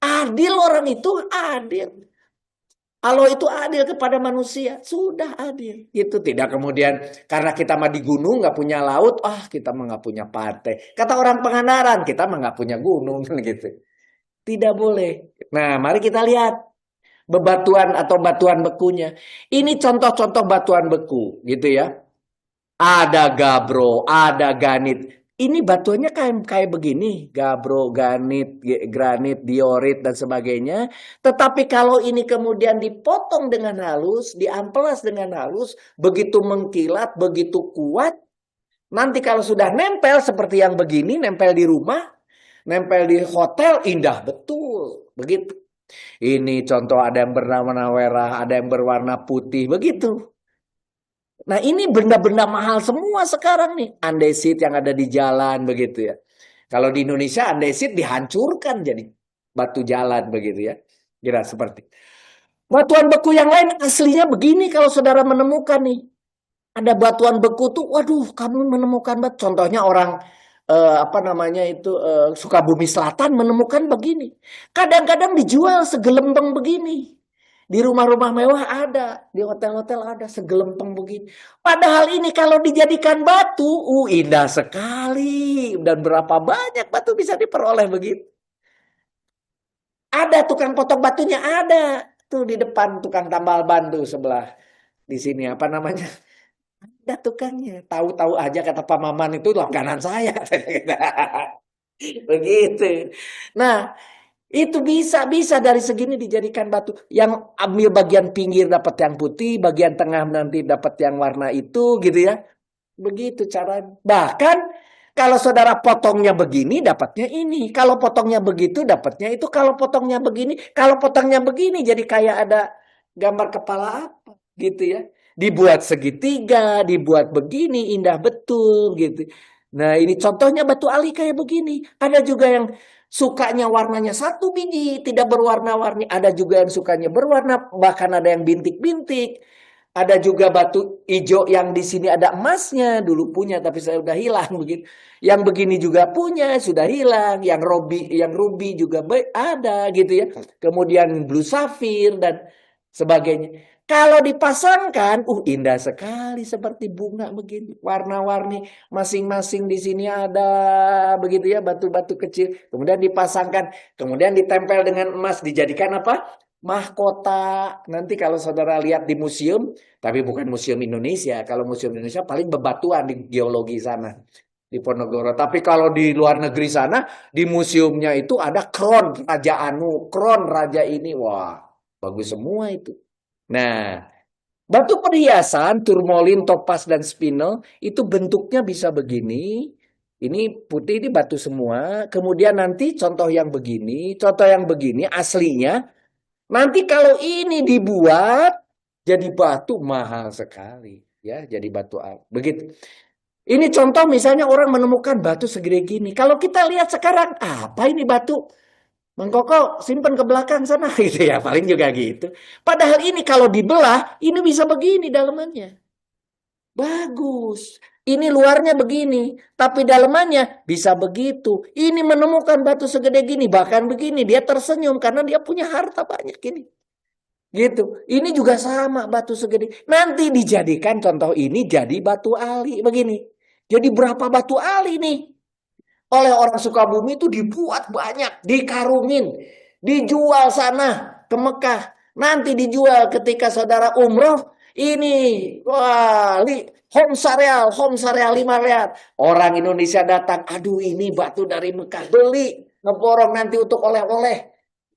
Adil orang itu, adil. Allah itu adil kepada manusia, sudah adil. Itu tidak kemudian karena kita mah di gunung nggak punya laut, kita mah nggak punya pantai. Kata orang Pangandaran, kita mah nggak punya gunung gitu. Tidak boleh. Nah, mari kita lihat bebatuan atau batuan bekunya. Ini contoh-contoh batuan beku, gitu ya. Ada gabro, ada granit. Ini batuannya kayak begini, gabro, granit, diorit dan sebagainya. Tetapi kalau ini kemudian dipotong dengan halus, diamplas dengan halus, begitu mengkilat, begitu kuat. Nanti kalau sudah nempel seperti yang begini, nempel di rumah, nempel di hotel, indah betul. Begitu. Ini contoh ada yang berwarna merah, ada yang berwarna putih, begitu. Nah ini benda-benda mahal semua sekarang nih. Andesit yang ada di jalan begitu ya. Kalau di Indonesia andesit dihancurkan jadi batu jalan begitu ya. Kira seperti. Batuan beku yang lain aslinya begini kalau saudara menemukan nih. Ada batuan beku tuh, waduh kamu menemukan contohnya orang apa namanya itu Sukabumi Selatan menemukan begini. Kadang-kadang dijual segelembeng begini. Di rumah-rumah mewah ada, di hotel-hotel ada, segelempeng begini. Padahal ini kalau dijadikan batu, indah sekali. Dan berapa banyak batu bisa diperoleh begitu. Ada tukang potong batunya, ada. Tuh di depan tukang tambal ban tuh sebelah. Di sini apa namanya? Ada tukangnya. Tahu-tahu aja kata Pak Maman itu langganan saya. Begitu. Nah, itu bisa dari segini dijadikan batu. Yang ambil bagian pinggir dapat yang putih, bagian tengah nanti dapat yang warna itu gitu ya. Begitu caranya. Bahkan kalau saudara potongnya begini dapatnya ini. Kalau potongnya begitu dapatnya itu. Kalau potongnya begini, kalau potongnya begini jadi kayak ada gambar kepala apa gitu ya. Dibuat segitiga, dibuat begini indah betul gitu. Nah, ini contohnya batu ali kayak begini. Ada juga yang sukanya warnanya satu biji, tidak berwarna-warni. Ada juga yang sukanya berwarna, bahkan ada yang bintik-bintik. Ada juga batu hijau yang di sini ada emasnya, dulu punya tapi saya udah hilang begitu. Yang begini juga punya, sudah hilang. Yang ruby juga ada gitu ya. Kemudian blue sapphire dan sebagainya. Kalau dipasangkan, indah sekali seperti bunga begini, warna-warni masing-masing di sini ada begitu ya, batu-batu kecil. Kemudian dipasangkan, kemudian ditempel dengan emas, dijadikan apa? Mahkota. Nanti kalau saudara lihat di museum, tapi bukan museum Indonesia. Kalau museum Indonesia paling bebatuan di geologi sana di Ponorogo. Tapi kalau di luar negeri sana, di museumnya itu ada kron Raja Anu, kron Raja ini. Wah, bagus semua itu. Nah, batu perhiasan, turmalin, topas, dan spinel itu bentuknya bisa begini. Ini putih, ini batu semua. Kemudian nanti contoh yang begini aslinya. Nanti kalau ini dibuat jadi batu mahal sekali, ya, jadi batu begitu. Ini contoh misalnya orang menemukan batu segede gini. Kalau kita lihat sekarang, apa ini batu? Mang Koko simpen ke belakang sana gitu ya, paling juga gitu. Padahal ini kalau dibelah, ini bisa begini dalamannya. Bagus. Ini luarnya begini, tapi dalamannya bisa begitu. Ini menemukan batu segede gini, bahkan begini, dia tersenyum karena dia punya harta banyak ini. Gitu. Ini juga sama batu segede. Nanti dijadikan contoh ini jadi batu ali begini. Jadi berapa batu ali nih? Oleh orang Sukabumi itu dibuat banyak, dikarungin, dijual sana ke Mekah. Nanti dijual ketika saudara umroh, ini wah, home syariah 5 real. Orang Indonesia datang, aduh ini batu dari Mekah, beli, ngeborong nanti untuk oleh-oleh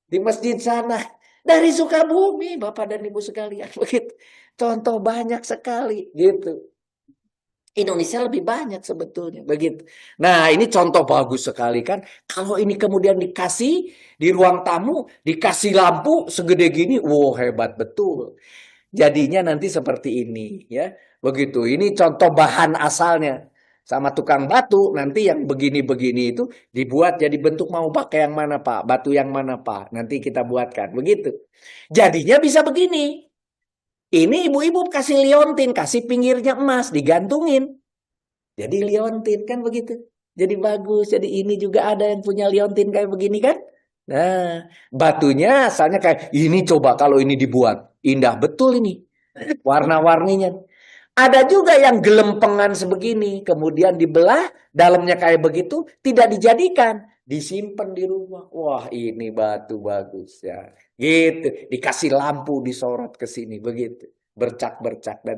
di masjid sana. Dari Sukabumi, Bapak dan Ibu sekalian, begitu. Contoh banyak sekali, gitu. Indonesia lebih banyak sebetulnya begitu. Nah, ini contoh bagus sekali kan. Kalau ini kemudian dikasih di ruang tamu, dikasih lampu segede gini, wow hebat betul. Jadinya nanti seperti ini ya. Begitu. Ini contoh bahan asalnya. Sama tukang batu nanti yang begini-begini itu dibuat jadi bentuk mau pakai yang mana Pak? Batu yang mana Pak? Nanti kita buatkan. Begitu. Jadinya bisa begini. Ini ibu-ibu kasih liontin, kasih pinggirnya emas, digantungin. Jadi liontin kan begitu. Jadi bagus. Jadi ini juga ada yang punya liontin kayak begini kan. Nah, batunya asalnya kayak ini coba kalau ini dibuat. Indah betul ini. Warna-warninya. Ada juga yang gelempengan sebegini. Kemudian dibelah, dalamnya kayak begitu. Tidak dijadikan. Disimpan di rumah. Wah ini batu bagus ya. Gitu. Dikasih lampu disorot ke sini. Begitu. Bercak-bercak dan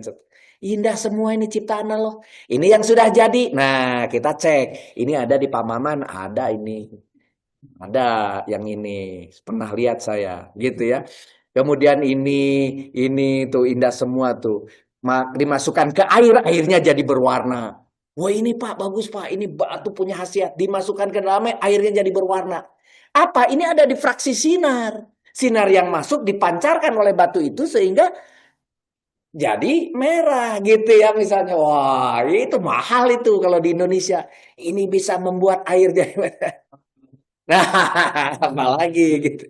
indah semua ini ciptaan Allah. Ini yang sudah jadi. Nah, kita cek. Ini ada di Pak Maman, ada ini. Ada yang ini. Pernah lihat saya, gitu ya. Kemudian ini tuh indah semua tuh. Dimasukkan ke air, airnya jadi berwarna. Wah, ini Pak, bagus Pak. Ini batu punya khasiat. Dimasukkan ke dalamnya, airnya jadi berwarna. Apa? Ini ada difraksi sinar. Sinar yang masuk dipancarkan oleh batu itu sehingga jadi merah gitu ya misalnya. Wah itu mahal itu kalau di Indonesia. Ini bisa membuat air jadi merah. Nah apalagi gitu.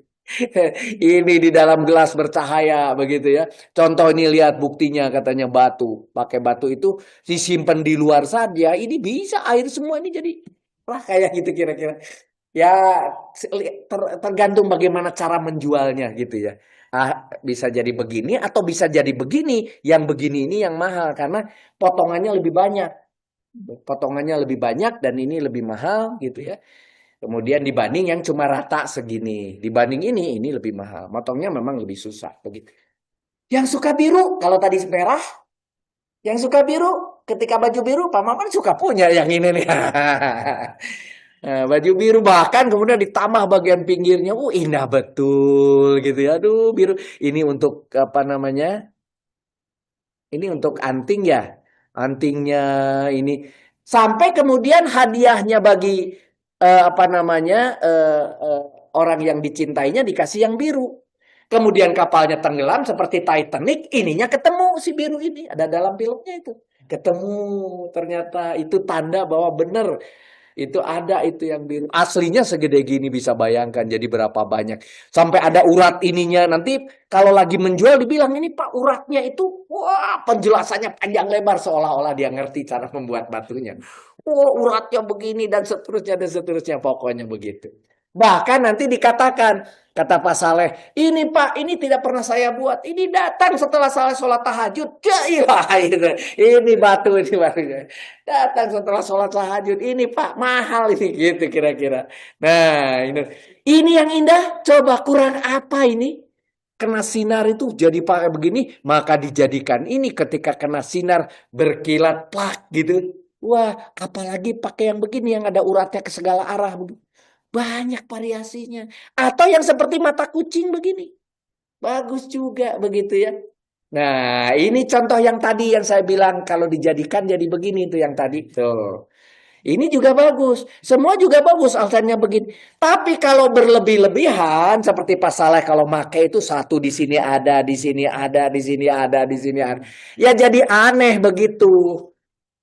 Ini di dalam gelas bercahaya begitu ya. Contoh ini lihat buktinya katanya batu. Pakai batu itu disimpan di luar saja. Ini bisa air semua ini jadi lah kayak gitu kira-kira. Ya tergantung bagaimana cara menjualnya gitu ya. bisa jadi begini atau bisa jadi begini. Yang begini ini yang mahal karena potongannya lebih banyak. Potongannya lebih banyak dan ini lebih mahal gitu ya. Kemudian dibanding yang cuma rata segini. Dibanding ini lebih mahal. Motongnya memang lebih susah begitu. Yang suka biru, kalau tadi merah, yang suka biru, ketika baju biru, Pak Maman suka punya yang ini nih. Nah, baju biru bahkan kemudian ditambah bagian pinggirnya, indah betul gitu ya. Aduh, biru. Ini untuk apa namanya? Ini untuk anting ya. Antingnya ini sampai kemudian hadiahnya bagi apa namanya orang yang dicintainya dikasih yang biru. Kemudian kapalnya tenggelam seperti Titanic, ininya ketemu si biru ini ada dalam filmnya itu. Ketemu ternyata itu tanda bahwa benar itu ada itu yang biru. Aslinya segede gini bisa bayangkan jadi berapa banyak. Sampai ada urat ininya. Nanti kalau lagi menjual dibilang ini Pak uratnya itu. Wah penjelasannya panjang lebar seolah-olah dia ngerti cara membuat batunya. Oh uratnya begini dan seterusnya. Pokoknya begitu. Bahkan nanti dikatakan, kata Pak Saleh, ini Pak, ini tidak pernah saya buat. Ini datang setelah saya sholat tahajud. Jailah, ini batu, ini batu. Datang setelah sholat tahajud. Ini Pak, mahal ini, gitu kira-kira. Nah, ini yang indah. Coba kurang apa ini? Kena sinar itu jadi pakai begini, maka dijadikan ini ketika kena sinar berkilat plak gitu. Wah, apalagi pakai yang begini yang ada uratnya ke segala arah begitu. Banyak variasinya. Atau yang seperti mata kucing begini. Bagus juga begitu ya. Nah, ini contoh yang tadi yang saya bilang kalau dijadikan jadi begini itu yang tadi. Tuh. Ini juga bagus. Semua juga bagus alasannya begini. Tapi kalau berlebih-lebihan seperti Pak Saleh kalau make itu satu di sini ada, di sini ada, di sini ada, di sini ada. Ya jadi aneh begitu.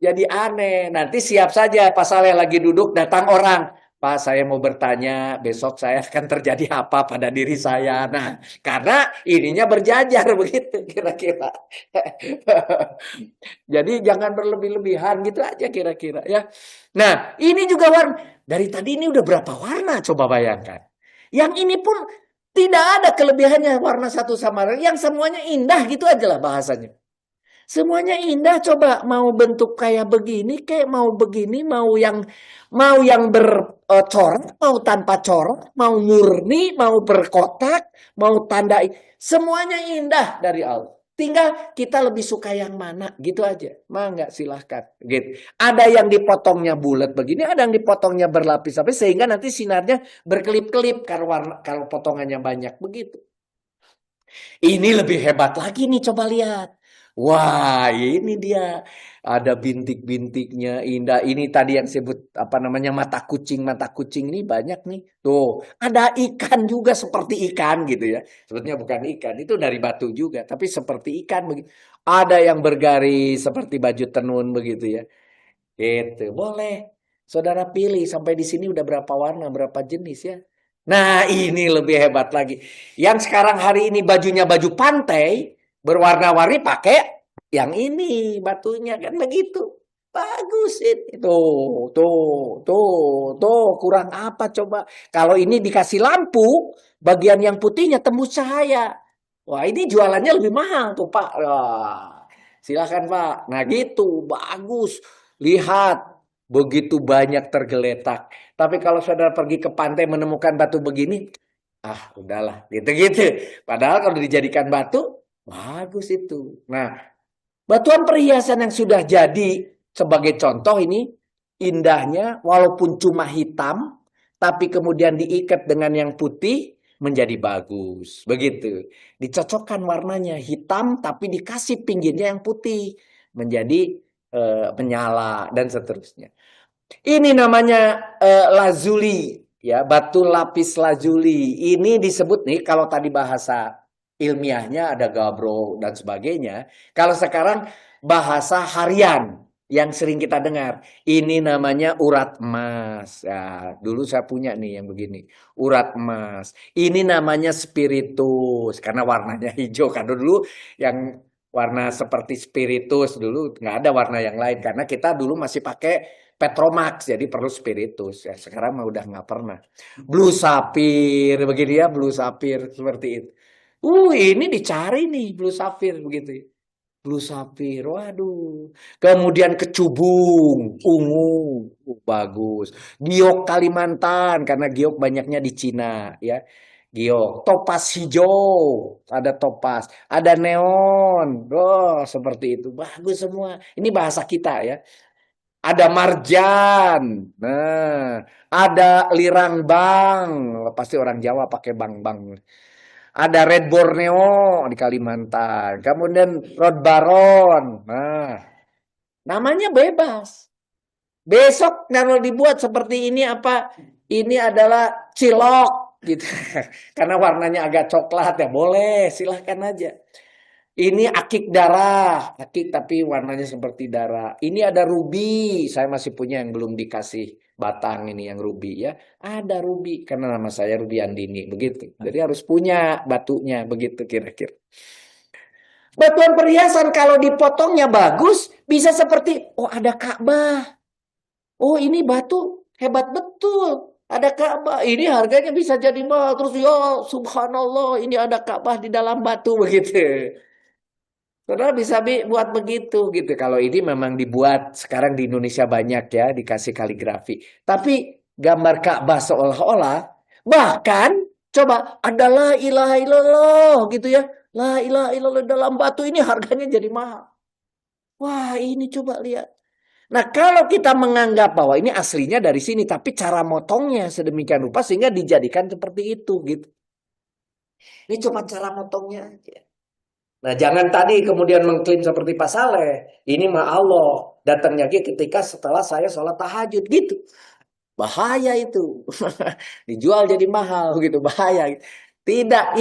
Jadi aneh. Nanti siap saja Pak Saleh lagi duduk datang orang. Pak, saya mau bertanya, besok saya akan terjadi apa pada diri saya. Nah, karena ininya berjajar begitu kira-kira. Jadi jangan berlebih-lebihan gitu aja kira-kira ya. Nah, ini juga warna. Dari tadi ini udah berapa warna coba bayangkan. Yang ini pun tidak ada kelebihannya warna satu sama lain. Yang semuanya indah gitu aja lah bahasanya. Semuanya indah coba mau bentuk kayak begini, kayak mau begini, mau yang bercorak, mau tanpa corak, mau murni, mau berkotak, mau tanda, semuanya indah dari Allah. Tinggal kita lebih suka yang mana, gitu aja. Mangga silahkan. Gitu. Ada yang dipotongnya bulat begini, ada yang dipotongnya berlapis-lapis sehingga nanti sinarnya berkelip-kelip kalau potongannya banyak begitu. Ini lebih hebat lagi nih, coba lihat. Wah, ini dia. Ada bintik-bintiknya indah. Ini tadi yang sebut apa namanya mata kucing. Mata kucing ini banyak nih. Tuh, ada ikan juga seperti ikan gitu ya. Sebetulnya bukan ikan, itu dari batu juga, tapi seperti ikan begitu. Ada yang bergaris seperti baju tenun begitu ya. Gitu. Boleh. Saudara pilih sampai di sini udah berapa warna, berapa jenis ya. Nah, ini lebih hebat lagi. Yang sekarang hari ini bajunya baju pantai, berwarna-warni pakai yang ini batunya kan begitu. Bagus ini. Tuh, kurang apa coba. Kalau ini dikasih lampu, bagian yang putihnya tembus cahaya. Wah, ini jualannya lebih mahal tuh, Pak. Wah, silakan, Pak. Nah, gitu, bagus. Lihat, begitu banyak tergeletak. Tapi kalau saudara pergi ke pantai menemukan batu begini, udahlah, gitu-gitu. Padahal kalau dijadikan batu, bagus itu. Nah, batuan perhiasan yang sudah jadi sebagai contoh ini, indahnya walaupun cuma hitam, tapi kemudian diikat dengan yang putih, menjadi bagus. Begitu. Dicocokkan warnanya hitam, tapi dikasih pinggirnya yang putih. Menjadi menyala dan seterusnya. Ini namanya lazuli, ya, batu lapis lazuli. Ini disebut nih kalau tadi bahasa ilmiahnya ada gabro dan sebagainya. Kalau sekarang bahasa harian yang sering kita dengar, ini namanya urat emas. Ya, dulu saya punya nih yang begini, urat emas. Ini namanya spiritus karena warnanya hijau. Kan dulu yang warna seperti spiritus dulu nggak ada warna yang lain karena kita dulu masih pakai Petromax jadi perlu spiritus ya sekarang mah udah nggak pernah blue sapphire begini ya blue sapphire seperti itu Ini dicari nih blue sapphire begitu ya. Blue sapphire, waduh. Kemudian kecubung, ungu, bagus. Giok Kalimantan, karena giok banyaknya di Cina, ya. Giok, topas hijau, ada topas, ada neon, seperti itu, bagus semua. Ini bahasa kita ya. Ada marjan, nah, ada lirang bang, pasti orang Jawa pakai bang-bang. Ada Red Borneo di Kalimantan. Kemudian Rod Baron. Nah, namanya bebas. Besok kalau dibuat seperti ini apa? Ini adalah cilok gitu. Karena warnanya agak coklat ya, boleh, silahkan aja. Ini akik darah, akik tapi warnanya seperti darah. Ini ada ruby, saya masih punya yang belum dikasih batang ini yang ruby ya. Ada ruby karena nama saya Ruby Andini begitu. Jadi harus punya batunya begitu kira-kira. Batuan perhiasan kalau dipotongnya bagus bisa seperti ada Ka'bah. Oh ini batu hebat betul. Ada Ka'bah. Ini harganya bisa jadi mahal. Terus ya subhanallah ini ada Ka'bah di dalam batu begitu. Saudara bisa buat begitu gitu. Kalau ini memang dibuat sekarang di Indonesia banyak ya dikasih kaligrafi. Tapi gambar Ka'bah seolah-olah bahkan coba ada la ilaha illallah gitu ya. La ilaha illallah dalam batu ini harganya jadi mahal. Wah, ini coba lihat. Nah, kalau kita menganggap bahwa ini aslinya dari sini tapi cara motongnya sedemikian rupa sehingga dijadikan seperti itu gitu. Ini cuma cara motongnya aja. Nah, jangan tadi kemudian mengklaim seperti Pak Saleh. Ini mah Allah. Datangnya ketika setelah saya sholat tahajud gitu. Bahaya itu. Dijual jadi mahal gitu. Bahaya. Tidak,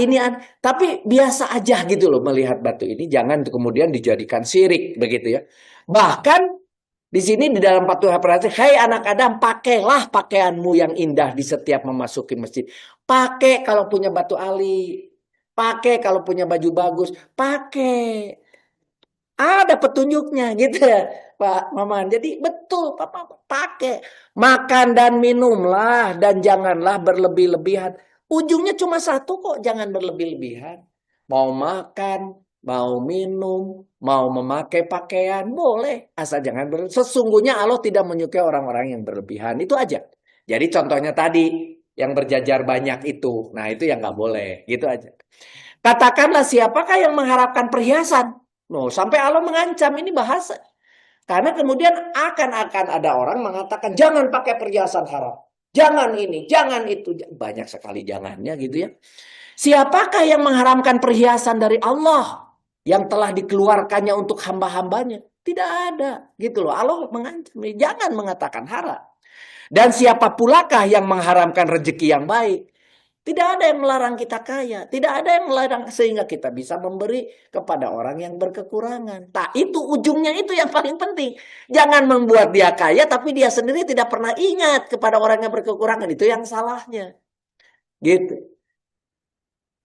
tapi biasa aja gitu loh melihat batu ini. Jangan kemudian dijadikan syirik begitu ya. Bahkan di sini di dalam Fatihah perhatian, hai anak Adam, pakailah pakaianmu yang indah di setiap memasuki masjid. Pakai kalau punya batu ali. Pakai kalau punya baju bagus, pakai. Ada petunjuknya gitu ya, Pak Maman. Jadi betul, Papa pakai. Makan dan minumlah dan janganlah berlebih-lebihan. Ujungnya cuma satu kok, jangan berlebih-lebihan. Mau makan, mau minum, mau memakai pakaian, boleh. Asal jangan Sesungguhnya Allah tidak menyukai orang-orang yang berlebihan. Itu aja. Jadi contohnya tadi, yang berjajar banyak itu. Nah itu yang nggak boleh. Gitu aja. Katakanlah siapakah yang mengharapkan perhiasan? No, sampai Allah mengancam ini bahasa. Karena kemudian akan ada orang mengatakan jangan pakai perhiasan haram. Jangan ini, jangan itu. Banyak sekali jangannya gitu ya. Siapakah yang mengharamkan perhiasan dari Allah yang telah dikeluarkannya untuk hamba-hambanya? Tidak ada. Gitu loh. Allah mengancam. Jangan mengatakan haram. Dan siapa pulakah yang mengharamkan rezeki yang baik? Tidak ada yang melarang kita kaya. Tidak ada yang melarang sehingga kita bisa memberi kepada orang yang berkekurangan. Tak itu ujungnya itu yang paling penting. Jangan membuat dia kaya tapi dia sendiri tidak pernah ingat kepada orang yang berkekurangan. Itu yang salahnya. Gitu.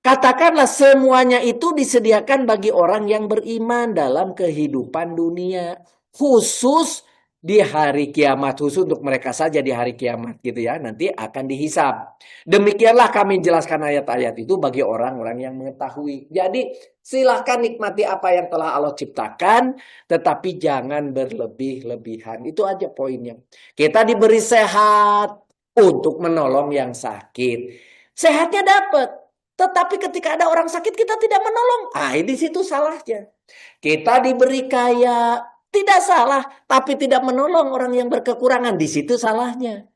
Katakanlah semuanya itu disediakan bagi orang yang beriman dalam kehidupan dunia. Khusus di hari kiamat, khusus untuk mereka saja di hari kiamat gitu ya, nanti akan dihisab. Demikianlah kami jelaskan ayat-ayat itu bagi orang-orang yang mengetahui. Jadi silahkan nikmati apa yang telah Allah ciptakan, tetapi jangan berlebih-lebihan. Itu aja poinnya. Kita diberi sehat untuk menolong yang sakit. Sehatnya dapat. Tetapi ketika ada orang sakit kita tidak menolong. Di situ salahnya. Kita diberi kaya, tidak salah, tapi tidak menolong orang yang berkekurangan. Di situ salahnya.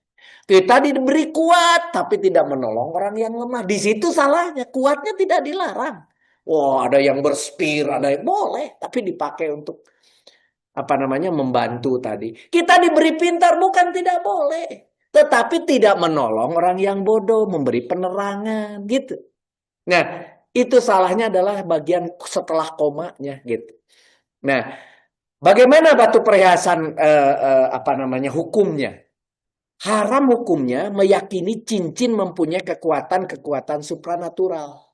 Kita diberi kuat, tapi tidak menolong orang yang lemah. Di situ salahnya. Kuatnya tidak dilarang. Wah, ada yang berspir, ada yang boleh, tapi dipakai untuk membantu tadi. Kita diberi pintar, bukan tidak boleh. Tetapi tidak menolong orang yang bodoh, memberi penerangan, gitu. Nah, itu salahnya adalah bagian setelah komanya, gitu. Nah, bagaimana batu perhiasan hukumnya? Haram hukumnya meyakini cincin mempunyai kekuatan supranatural.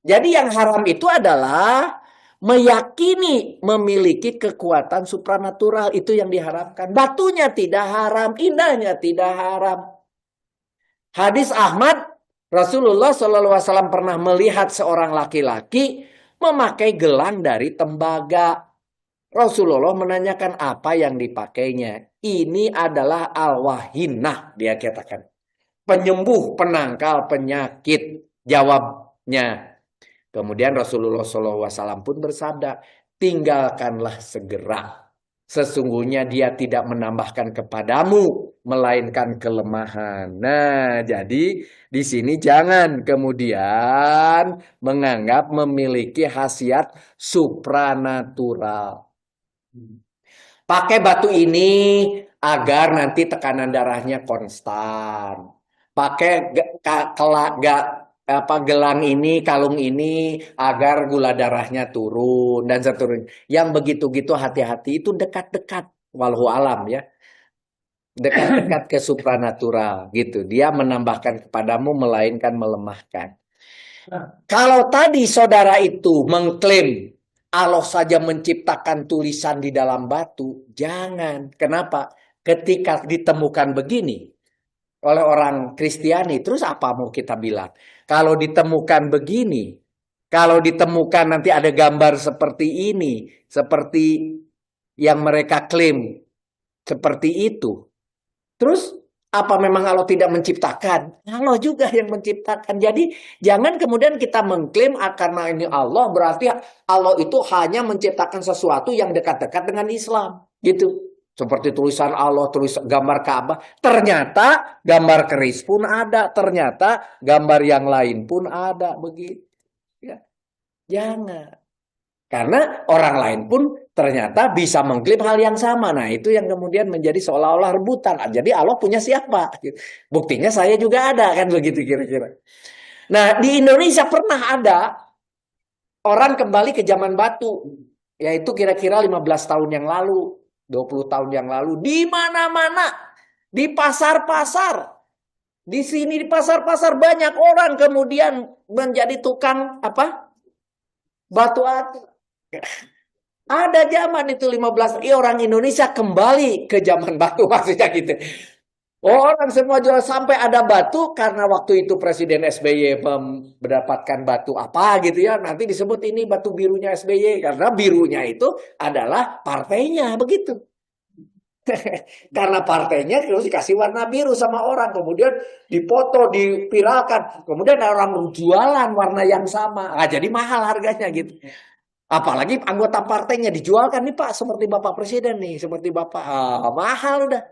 Jadi yang haram itu adalah meyakini memiliki kekuatan supranatural, itu yang diharapkan. Batunya tidak haram, indahnya tidak haram. Hadis Ahmad Rasulullah SAW pernah melihat seorang laki-laki memakai gelang dari tembaga. Rasulullah menanyakan apa yang dipakainya. Ini adalah al-wahinah, dia katakan. Penyembuh, penangkal penyakit, jawabnya. Kemudian Rasulullah SAW pun bersabda, tinggalkanlah segera. Sesungguhnya dia tidak menambahkan kepadamu, melainkan kelemahan. Nah, jadi di sini jangan kemudian menganggap memiliki khasiat supranatural. Pakai batu ini agar nanti tekanan darahnya konstan. Pakai gelang ini, kalung ini agar gula darahnya turun dan seterusnya. Yang begitu-gitu hati-hati, itu dekat-dekat walhu alam ya. Dekat-dekat ke supranatural gitu. Dia menambahkan kepadamu melainkan melemahkan. Kalau tadi saudara itu mengklaim Allah saja menciptakan tulisan di dalam batu, jangan. Kenapa? Ketika ditemukan begini oleh orang Kristiani, terus apa mau kita bilang? Kalau ditemukan begini, kalau ditemukan nanti ada gambar seperti ini, seperti yang mereka klaim, seperti itu. Terus apa memang Allah tidak menciptakan? Allah juga yang menciptakan. Jadi jangan kemudian kita mengklaim karena ini Allah berarti Allah itu hanya menciptakan sesuatu yang dekat-dekat dengan Islam. Gitu. Seperti tulisan Allah, tulis gambar Ka'bah. Ternyata gambar keris pun ada. Ternyata gambar yang lain pun ada. Begitu. Ya. Jangan. Karena orang lain pun ternyata bisa mengklaim hal yang sama. Nah, itu yang kemudian menjadi seolah-olah rebutan. Jadi Allah punya siapa? Buktinya saya juga ada, kan begitu kira-kira. Nah, di Indonesia pernah ada orang kembali ke zaman batu. Yaitu kira-kira 15 tahun yang lalu, 20 tahun yang lalu. Di mana-mana. Di pasar-pasar. Di sini di pasar-pasar banyak orang kemudian menjadi tukang apa? Batu atu. Ada zaman itu 15, orang Indonesia kembali ke zaman batu maksudnya gitu. Orang semua jual sampai ada batu karena waktu itu Presiden SBY mendapatkan batu apa gitu ya. Nanti disebut ini batu birunya SBY karena birunya itu adalah partainya begitu. Karena partainya terus dikasih warna biru sama orang, kemudian dipoto, dipiralkan, kemudian ada orang jualan warna yang sama, jadi mahal harganya gitu. Apalagi anggota partainya dijualkan nih Pak, seperti Bapak Presiden nih, seperti Bapak, mahal udah.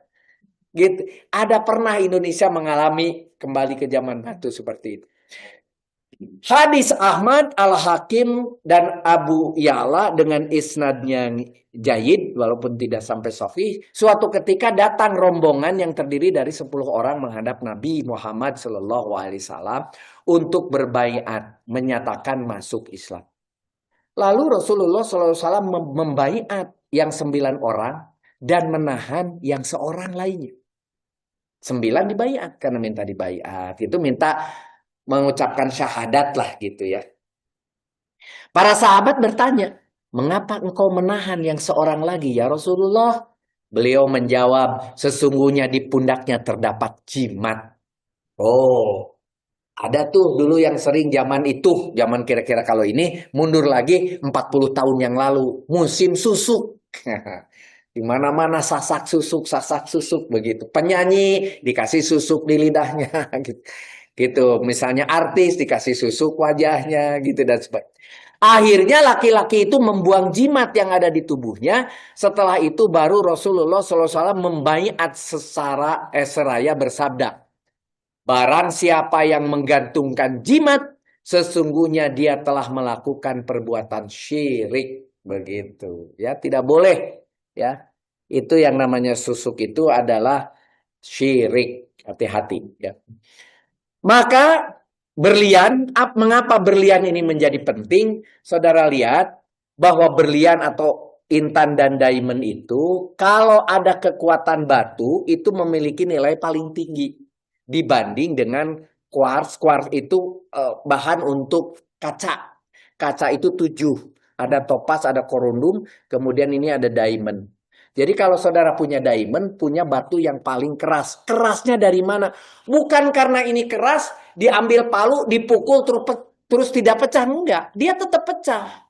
Gitu. Ada pernah Indonesia mengalami kembali ke zaman batu seperti itu. Hadis Ahmad, Al-Hakim dan Abu Ya'la dengan isnadnya jayid walaupun tidak sampai sahih. Suatu ketika datang rombongan yang terdiri dari 10 orang menghadap Nabi Muhammad SAW untuk berbaiat, menyatakan masuk Islam. Lalu Rasulullah SAW membaiat yang 9 orang dan menahan yang seorang lainnya. 9 dibaiat karena minta dibaiat. Itu minta mengucapkan syahadat lah gitu ya. Para sahabat bertanya, mengapa engkau menahan yang seorang lagi ya Rasulullah? Beliau menjawab, sesungguhnya di pundaknya terdapat jimat. Oh, ada tuh dulu yang sering zaman itu, zaman kira-kira kalau ini mundur lagi 40 tahun yang lalu, musim susuk. Di mana-mana sasak susuk begitu. Penyanyi dikasih susuk di lidahnya gitu. Gitu, misalnya artis dikasih susuk wajahnya gitu dan sebagainya. Akhirnya laki-laki itu membuang jimat yang ada di tubuhnya. Setelah itu baru Rasulullah SAW membaiat seraya bersabda, barang siapa yang menggantungkan jimat, sesungguhnya dia telah melakukan perbuatan syirik. Begitu ya, tidak boleh ya. Itu yang namanya susuk itu adalah syirik. Hati-hati ya. Maka berlian, mengapa berlian ini menjadi penting? Saudara lihat bahwa berlian atau intan dan diamond itu kalau ada kekuatan batu itu memiliki nilai paling tinggi dibanding dengan quartz. Quartz itu bahan untuk kaca. Kaca itu 7. Ada topas, ada korundum, kemudian ini ada diamond. Jadi kalau saudara punya diamond, punya batu yang paling keras. Kerasnya dari mana? Bukan karena ini keras, diambil palu, dipukul, terus tidak pecah. Enggak, dia tetap pecah.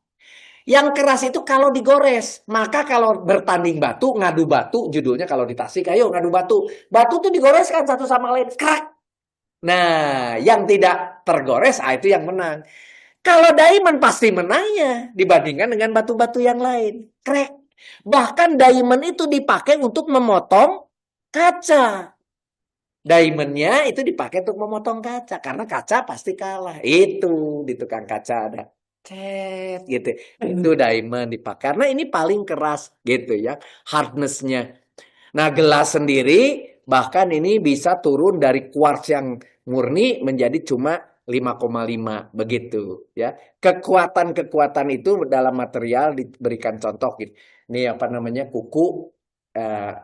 Yang keras itu kalau digores. Maka kalau bertanding batu, ngadu batu, judulnya kalau di Tasik, ayo ngadu batu. Batu tuh digoreskan satu sama lain. Krak. Nah, yang tidak tergores, itu yang menang. Kalau diamond pasti menangnya dibandingkan dengan batu-batu yang lain. Krek. Bahkan diamond itu dipakai untuk memotong kaca. Diamondnya itu dipakai untuk memotong kaca. Karena kaca pasti kalah. Itu di tukang kaca ada. Cet gitu. Itu diamond dipakai. Karena ini paling keras gitu ya. Hardness-nya. Nah, gelas sendiri bahkan ini bisa turun dari quartz yang murni menjadi cuma 5,5 begitu ya. Kekuatan-kekuatan itu dalam material diberikan contoh gitu. Ini apa namanya kuku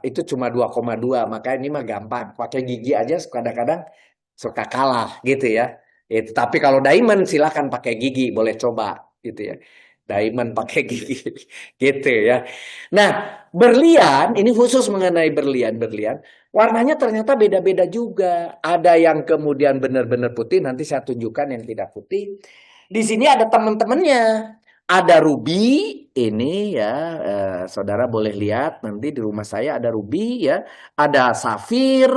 itu cuma 2,2, maka ini mah gampang. Pakai gigi aja kadang-kadang suka kalah gitu ya. Itu tapi kalau diamond silakan pakai gigi, boleh coba gitu ya. Diamond pakai gigi gitu ya. Nah, berlian ini khusus mengenai berlian. Warnanya ternyata beda-beda juga. Ada yang kemudian benar-benar putih, nanti saya tunjukkan yang tidak putih. Di sini ada teman-temannya. Ada ruby, ini ya, saudara boleh lihat nanti di rumah saya ada ruby ya. Ada safir,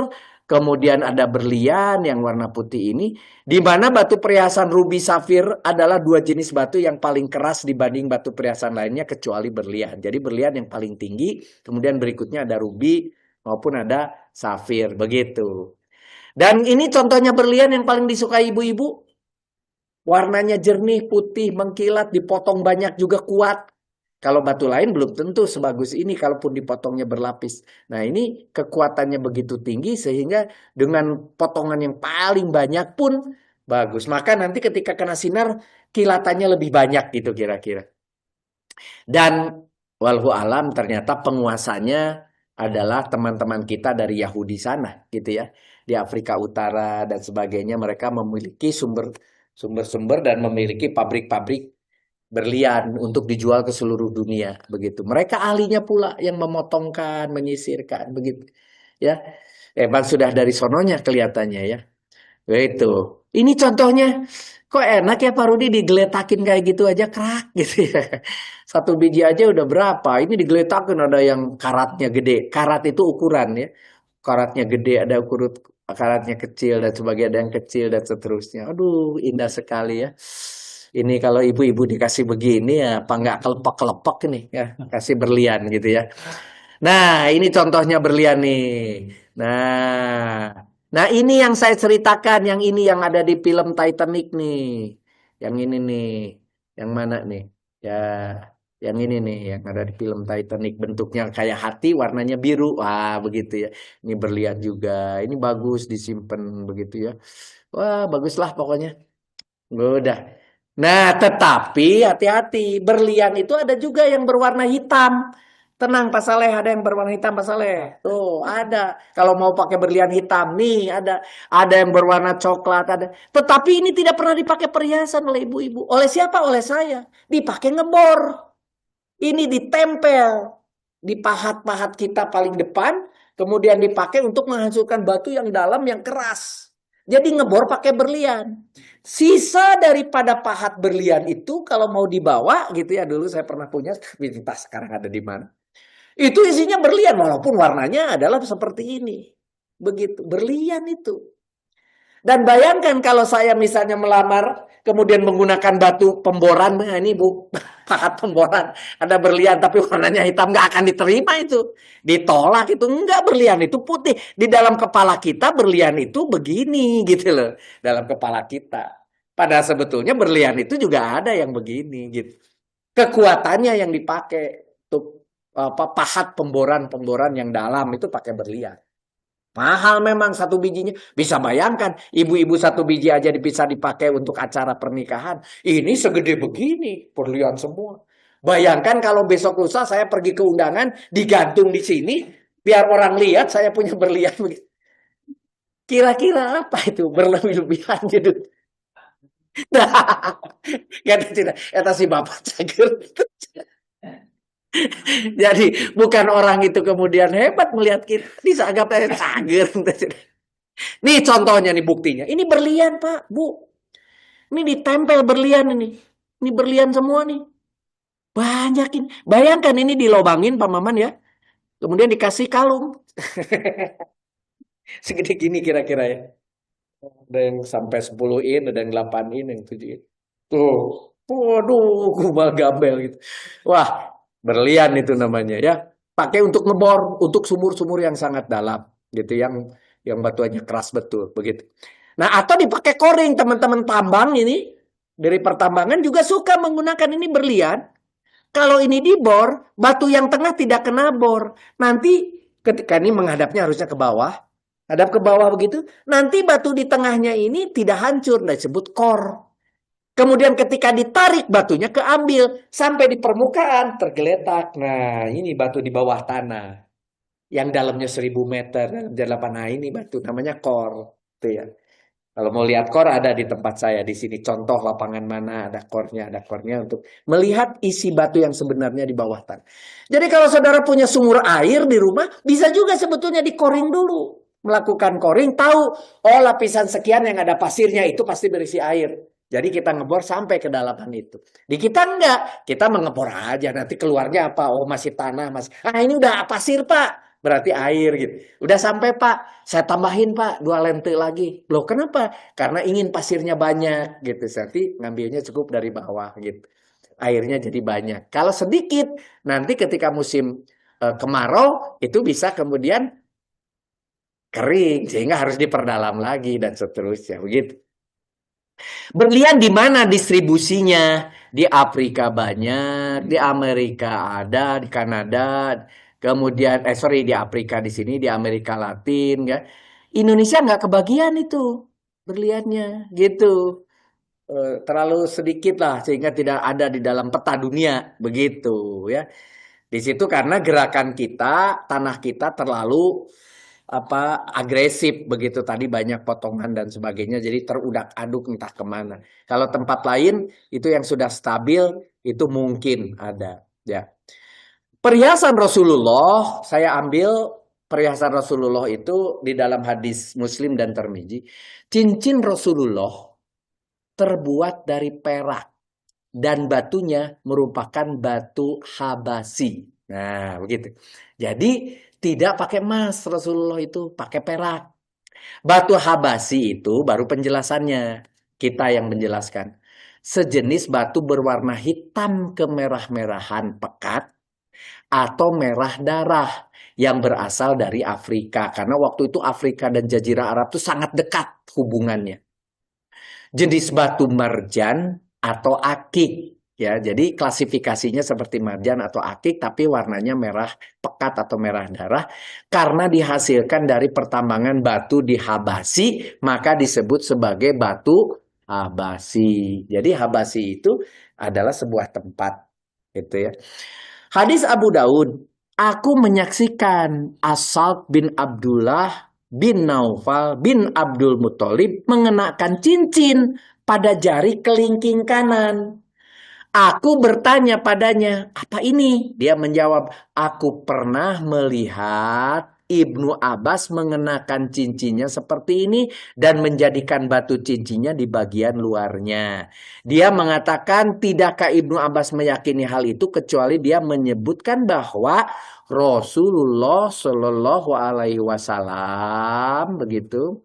kemudian ada berlian yang warna putih ini. Di mana batu perhiasan ruby safir adalah dua jenis batu yang paling keras dibanding batu perhiasan lainnya kecuali berlian. Jadi berlian yang paling tinggi, kemudian berikutnya ada ruby maupun ada safir, begitu. Dan ini contohnya berlian yang paling disukai ibu-ibu. Warnanya jernih, putih, mengkilat, dipotong banyak juga kuat. Kalau batu lain belum tentu sebagus ini kalaupun dipotongnya berlapis. Nah, ini kekuatannya begitu tinggi sehingga dengan potongan yang paling banyak pun bagus. Maka nanti ketika kena sinar kilatannya lebih banyak gitu kira-kira. Dan walhu alam ternyata penguasanya adalah teman-teman kita dari Yahudi sana gitu ya. Di Afrika Utara dan sebagainya mereka memiliki sumber-sumber dan memiliki pabrik-pabrik berlian untuk dijual ke seluruh dunia begitu. Mereka ahlinya pula yang memotongkan, menyisirkan begitu. Ya. Emang sudah dari sononya kelihatannya ya. Itu. Ini contohnya. Kok enak ya Pak Rudi digeletakin kayak gitu aja krak gitu ya. Satu biji aja udah berapa. Ini digeletakin ada yang karatnya gede. Karat itu ukuran ya. Karatnya gede, ada karatnya kecil dan sebagainya, ada yang kecil dan seterusnya. Aduh, indah sekali ya. Ini kalau ibu-ibu dikasih begini ya, apa nggak kelepek-kelepek nih ya, kasih berlian gitu ya. Nah, ini contohnya berlian nih. Nah ini yang saya ceritakan, yang ini yang ada di film Titanic nih. Yang ini nih, yang mana nih? Ya, yang ini nih, yang ada di film Titanic. Bentuknya kayak hati, warnanya biru. Wah, begitu ya. Ini berlian juga. Ini bagus disimpan begitu ya. Wah, baguslah pokoknya. Udah. Nah, tetapi hati-hati, berlian itu ada juga yang berwarna hitam. Tenang Pak Saleh, ada yang berwarna hitam Pak Saleh. Tuh, ada. Kalau mau pakai berlian hitam nih, ada. Ada yang berwarna coklat, ada. Tetapi ini tidak pernah dipakai perhiasan oleh ibu-ibu. Oleh siapa? Oleh saya. Dipakai ngebor. Ini ditempel di pahat-pahat kita paling depan, kemudian dipakai untuk menghancurkan batu yang dalam yang keras. Jadi ngebor pakai berlian. Sisa daripada pahat berlian itu kalau mau dibawa gitu ya, dulu saya pernah punya, tapi entah sekarang ada di mana. Itu isinya berlian walaupun warnanya adalah seperti ini. Begitu, berlian itu. Dan bayangkan kalau saya misalnya melamar, kemudian menggunakan batu pemboran, nah ini bu, pahat pemboran, ada berlian tapi warnanya hitam, nggak akan diterima itu. Ditolak itu, enggak, berlian itu putih. Di dalam kepala kita berlian itu begini gitu loh, dalam kepala kita. Padahal sebetulnya berlian itu juga ada yang begini gitu. Kekuatannya yang dipakai untuk pahat pemboran-pemboran yang dalam itu pakai berlian. Mahal memang satu bijinya. Bisa bayangkan, ibu-ibu satu biji aja bisa dipakai untuk acara pernikahan. Ini segede begini, berlian semua. Bayangkan kalau besok lusa saya pergi ke undangan, digantung di sini, biar orang lihat saya punya berlian. Kira-kira apa itu berlebih-lebihan gitu. Nah, tidak, eta si bapak cager. Jadi bukan orang itu kemudian hebat melihat kita, disagap cager. Nih contohnya nih buktinya. Ini berlian Pak, Bu. Ini ditempel berlian ini. Ini berlian semua nih. Banyak ini. Bayangkan ini dilobangin Pak Maman ya. Kemudian dikasih kalung. Segede gini kira-kira ya. Ada yang sampai 10 in, ada yang 8 in, yang 7 in. Tuh. Waduh, kubal gambel gitu. Wah, berlian itu namanya ya. Pakai untuk ngebor, untuk sumur-sumur yang sangat dalam gitu, yang batuannya keras betul begitu. Nah, atau dipakai koring, teman-teman tambang ini dari pertambangan juga suka menggunakan ini berlian. Kalau ini dibor, batu yang tengah tidak kena bor. Nanti ketika ini menghadapnya harusnya ke bawah, hadap ke bawah begitu, nanti batu di tengahnya ini tidak hancur, disebut core. Kemudian ketika ditarik batunya keambil sampai di permukaan tergeletak. Nah, ini batu di bawah tanah yang dalamnya 1000 meter, dalam 8. Nah, ini batu namanya core. Itu ya. Kalau mau lihat core ada di tempat saya di sini. Contoh lapangan mana ada core-nya untuk melihat isi batu yang sebenarnya di bawah tanah. Jadi kalau saudara punya sumur air di rumah, bisa juga sebetulnya di coring dulu. Melakukan coring, tahu oh lapisan sekian yang ada pasirnya itu pasti berisi air. Jadi kita ngebor sampai ke dalaman itu. Di kita enggak, kita mengebor aja. Nanti keluarnya apa? Oh masih tanah, masih. Ah ini udah pasir Pak, berarti air gitu. Udah sampai Pak, saya tambahin Pak 2 lente lagi. Loh kenapa? Karena ingin pasirnya banyak gitu. Nanti ngambilnya cukup dari bawah gitu. Airnya jadi banyak. Kalau sedikit, nanti ketika musim kemarau itu bisa kemudian kering sehingga harus diperdalam lagi dan seterusnya begitu. Berlian di mana distribusinya? Di Afrika banyak, di Amerika ada, di Kanada, kemudian sorry di Afrika di sini, di Amerika Latin, ya. Indonesia nggak kebagian itu berliannya, gitu. Terlalu sedikit lah sehingga tidak ada di dalam peta dunia, begitu, ya. Di situ karena gerakan kita, tanah kita terlalu agresif begitu tadi banyak potongan dan sebagainya jadi terudak-aduk entah kemana. Kalau tempat lain itu yang sudah stabil itu mungkin ada ya. Perhiasan Rasulullah saya ambil perhiasan Rasulullah itu di dalam hadis Muslim dan Tirmidzi. Cincin Rasulullah terbuat dari perak dan batunya merupakan batu Habasi. Nah, begitu. Jadi tidak pakai emas Rasulullah itu, pakai perak. Batu Habasi itu baru penjelasannya. Kita yang menjelaskan. Sejenis batu berwarna hitam kemerah-merahan pekat atau merah darah yang berasal dari Afrika. Karena waktu itu Afrika dan Jazirah Arab itu sangat dekat hubungannya. Jenis batu marjan atau akik. Ya, jadi klasifikasinya seperti marjan atau akik tapi warnanya merah pekat atau merah darah karena dihasilkan dari pertambangan batu di Habasi maka disebut sebagai batu Habasi. Jadi Habasi itu adalah sebuah tempat gitu ya. Hadis Abu Daud, aku menyaksikan As-Salt bin Abdullah bin Naufal bin Abdul Muthalib mengenakan cincin pada jari kelingking kanan. Aku bertanya padanya, apa ini? Dia menjawab, aku pernah melihat Ibnu Abbas mengenakan cincinnya seperti ini dan menjadikan batu cincinnya di bagian luarnya. Dia mengatakan, tidakkah Ibnu Abbas meyakini hal itu kecuali dia menyebutkan bahwa Rasulullah Shallallahu Alaihi Wasallam begitu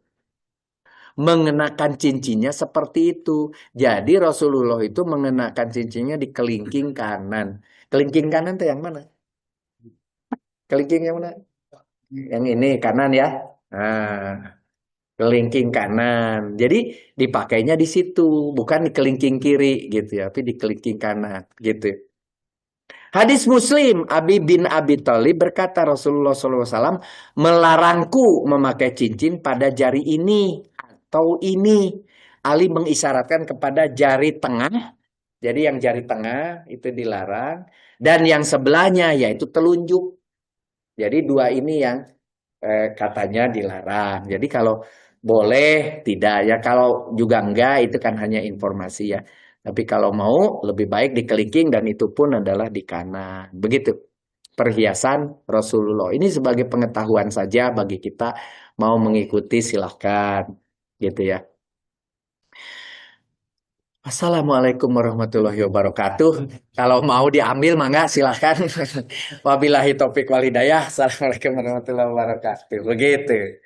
mengenakan cincinnya seperti itu. Jadi Rasulullah itu mengenakan cincinnya di kelingking kanan. Kelingking kanan itu yang mana? Kelingking yang mana? Yang ini kanan ya. Nah, kelingking kanan. Jadi dipakainya di situ, bukan di kelingking kiri gitu ya, tapi di kelingking kanan gitu. Hadis Muslim, Abi bin Abi Thalib berkata Rasulullah SAW melarangku memakai cincin pada jari ini atau ini. Ali mengisyaratkan kepada jari tengah. Jadi yang jari tengah itu dilarang. Dan yang sebelahnya yaitu telunjuk. Jadi dua ini yang katanya dilarang. Jadi kalau boleh tidak ya. Kalau juga enggak itu kan hanya informasi ya. Tapi kalau mau lebih baik di kelingking dan itu pun adalah di kanan. Begitu. Perhiasan Rasulullah. Ini sebagai pengetahuan saja bagi kita mau mengikuti silahkan. Gitu ya. Assalamualaikum warahmatullahi wabarakatuh. Kalau mau diambil mangga silahkan. Wabillahi taufik walhidayah. Assalamualaikum warahmatullahi wabarakatuh. Begitu.